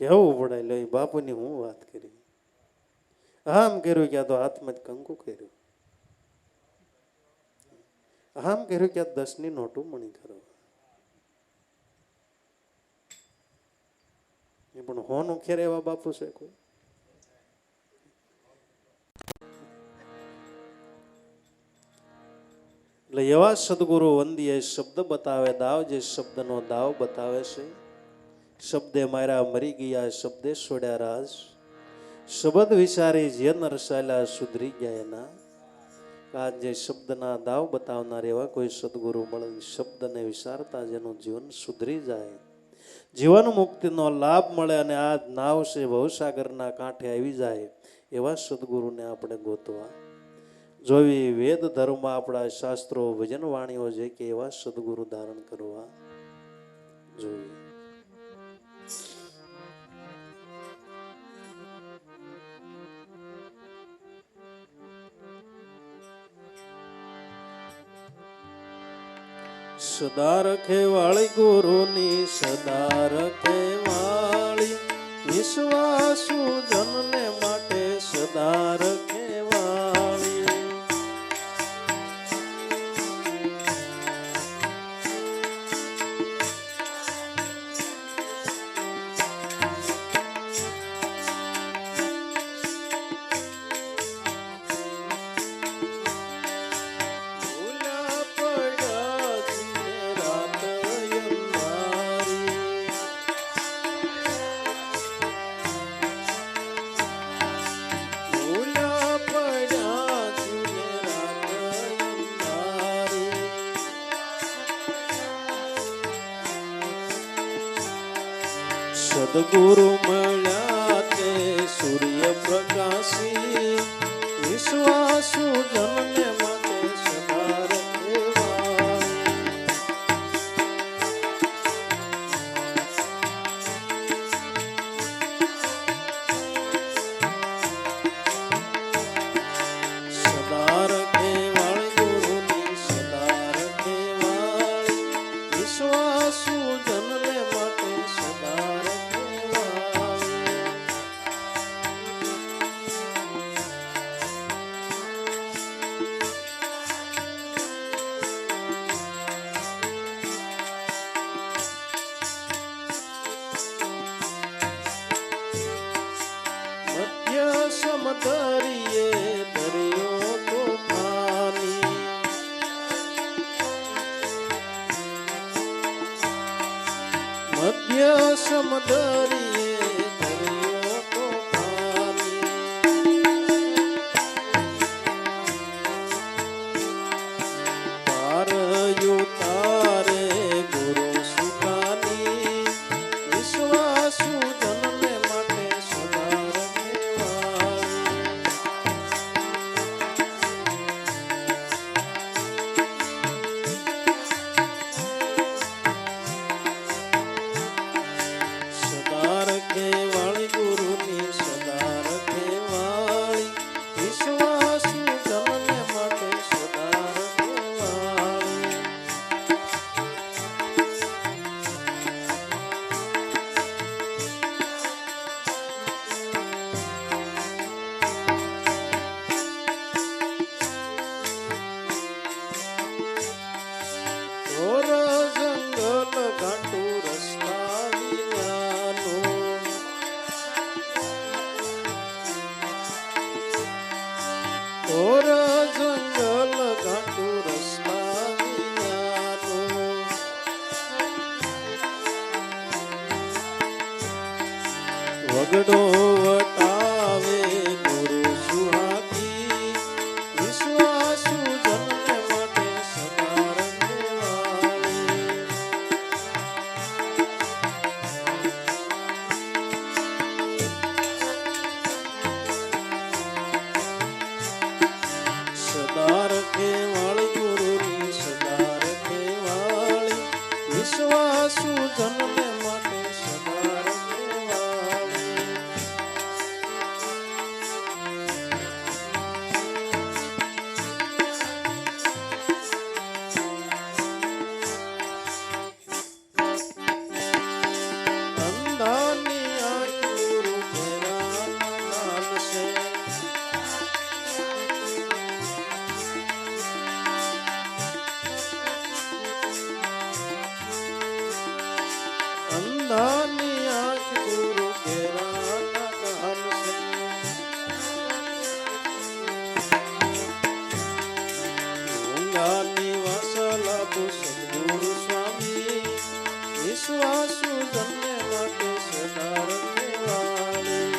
કેવું પડે. લે બાપુની હું વાત કરી. આમ કર્યું ક્યાં તો હાથમાં જ કંકુ કર્યું. આમ કર્યું ક્યાં 10ની નોટું મણી કરો. એ પણ હોનું ખેર એવા બાપુ છે કોઈ? એટલે એવા સદગુરુ વંદિયે શબ્દ બતાવે દાવ, જે શબ્દનો દાવ બતાવે છે. શબ્દે માર્યા મરી ગયા, શબ્દે છોડ્યા રાજ. શબ્દ વિચારી જે નરસાલ્યા સુધરી ગયા એના. આજ જે શબ્દના દાવ બતાવનાર એવા કોઈ સદગુરુ મળે, શબ્દને વિચારતા જેનું જીવન સુધરી જાય, જીવન મુક્તિનો લાભ મળે અને આ નાવ છે ભવસાગરના કાંઠે આવી જાય, એવા સદગુરુને આપણે ગોતવા જોવી. વેદ ધર્મ આપણા શાસ્ત્રો ભજન વાણીઓ જે કે એવા સદગુરુ ધારણ કરવા જોઈએ. સદા રખે વાળી ગુરુની, સદા રખે વાળી. વિશ્વાસુ જનને માટે સદા રખે વાળી. સદગુરુ મળ્યા તે સૂર્ય પ્રકાશી. વિશ્વાસુ જનને માટે સદા રખે વાળી. સદા રખે વાળી ગુરુની, સદા રખે વાળી. વિશ્વાસુ જનને માટે સદા સમદરિયે દરિયો તોફાની. મધ્ય સમદરિયે દરિયો તોફાની. પાર યુતારે ગુરુ સુખાની. વિશ્વાસુ જનને માટે સદા રખે વાળી. સદા ઝઘડો વટાવે ગુરુ સુહાગી વિશ્વાસુ જનને માટે સદા રખવાળી. સદા રખેવાળી ગુરુની સદા રખેવાળી વિશ્વાસુ જનને માટે સદા રખેવાળી. અંધાની આંખ ગુરુ તેરા લાલ છે. અંધાની આંખ ગુરુ તેરા કાન છે. ઊંઘાની વાસલા સદગુરુ સ્વામી વિશ્વાસુ જનને માટે સદા રખેવાળી.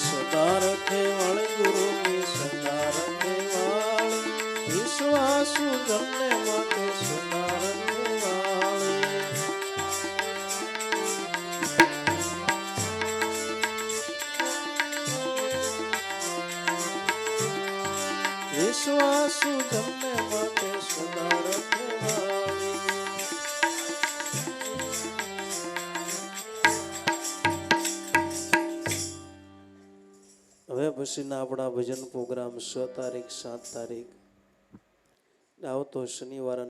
સદા રખેવાળી ગુરુની સદા રખેવાળી વિશ્વાસુ જનને માટે સદા રખેવાળી. વિશ્વાસુ જનને માટે સદા રખેવાળી. હવે પછીના આપણા ભજન પ્રોગ્રામ 6 તારીખ 7 તારીખ આવતો શનિવાર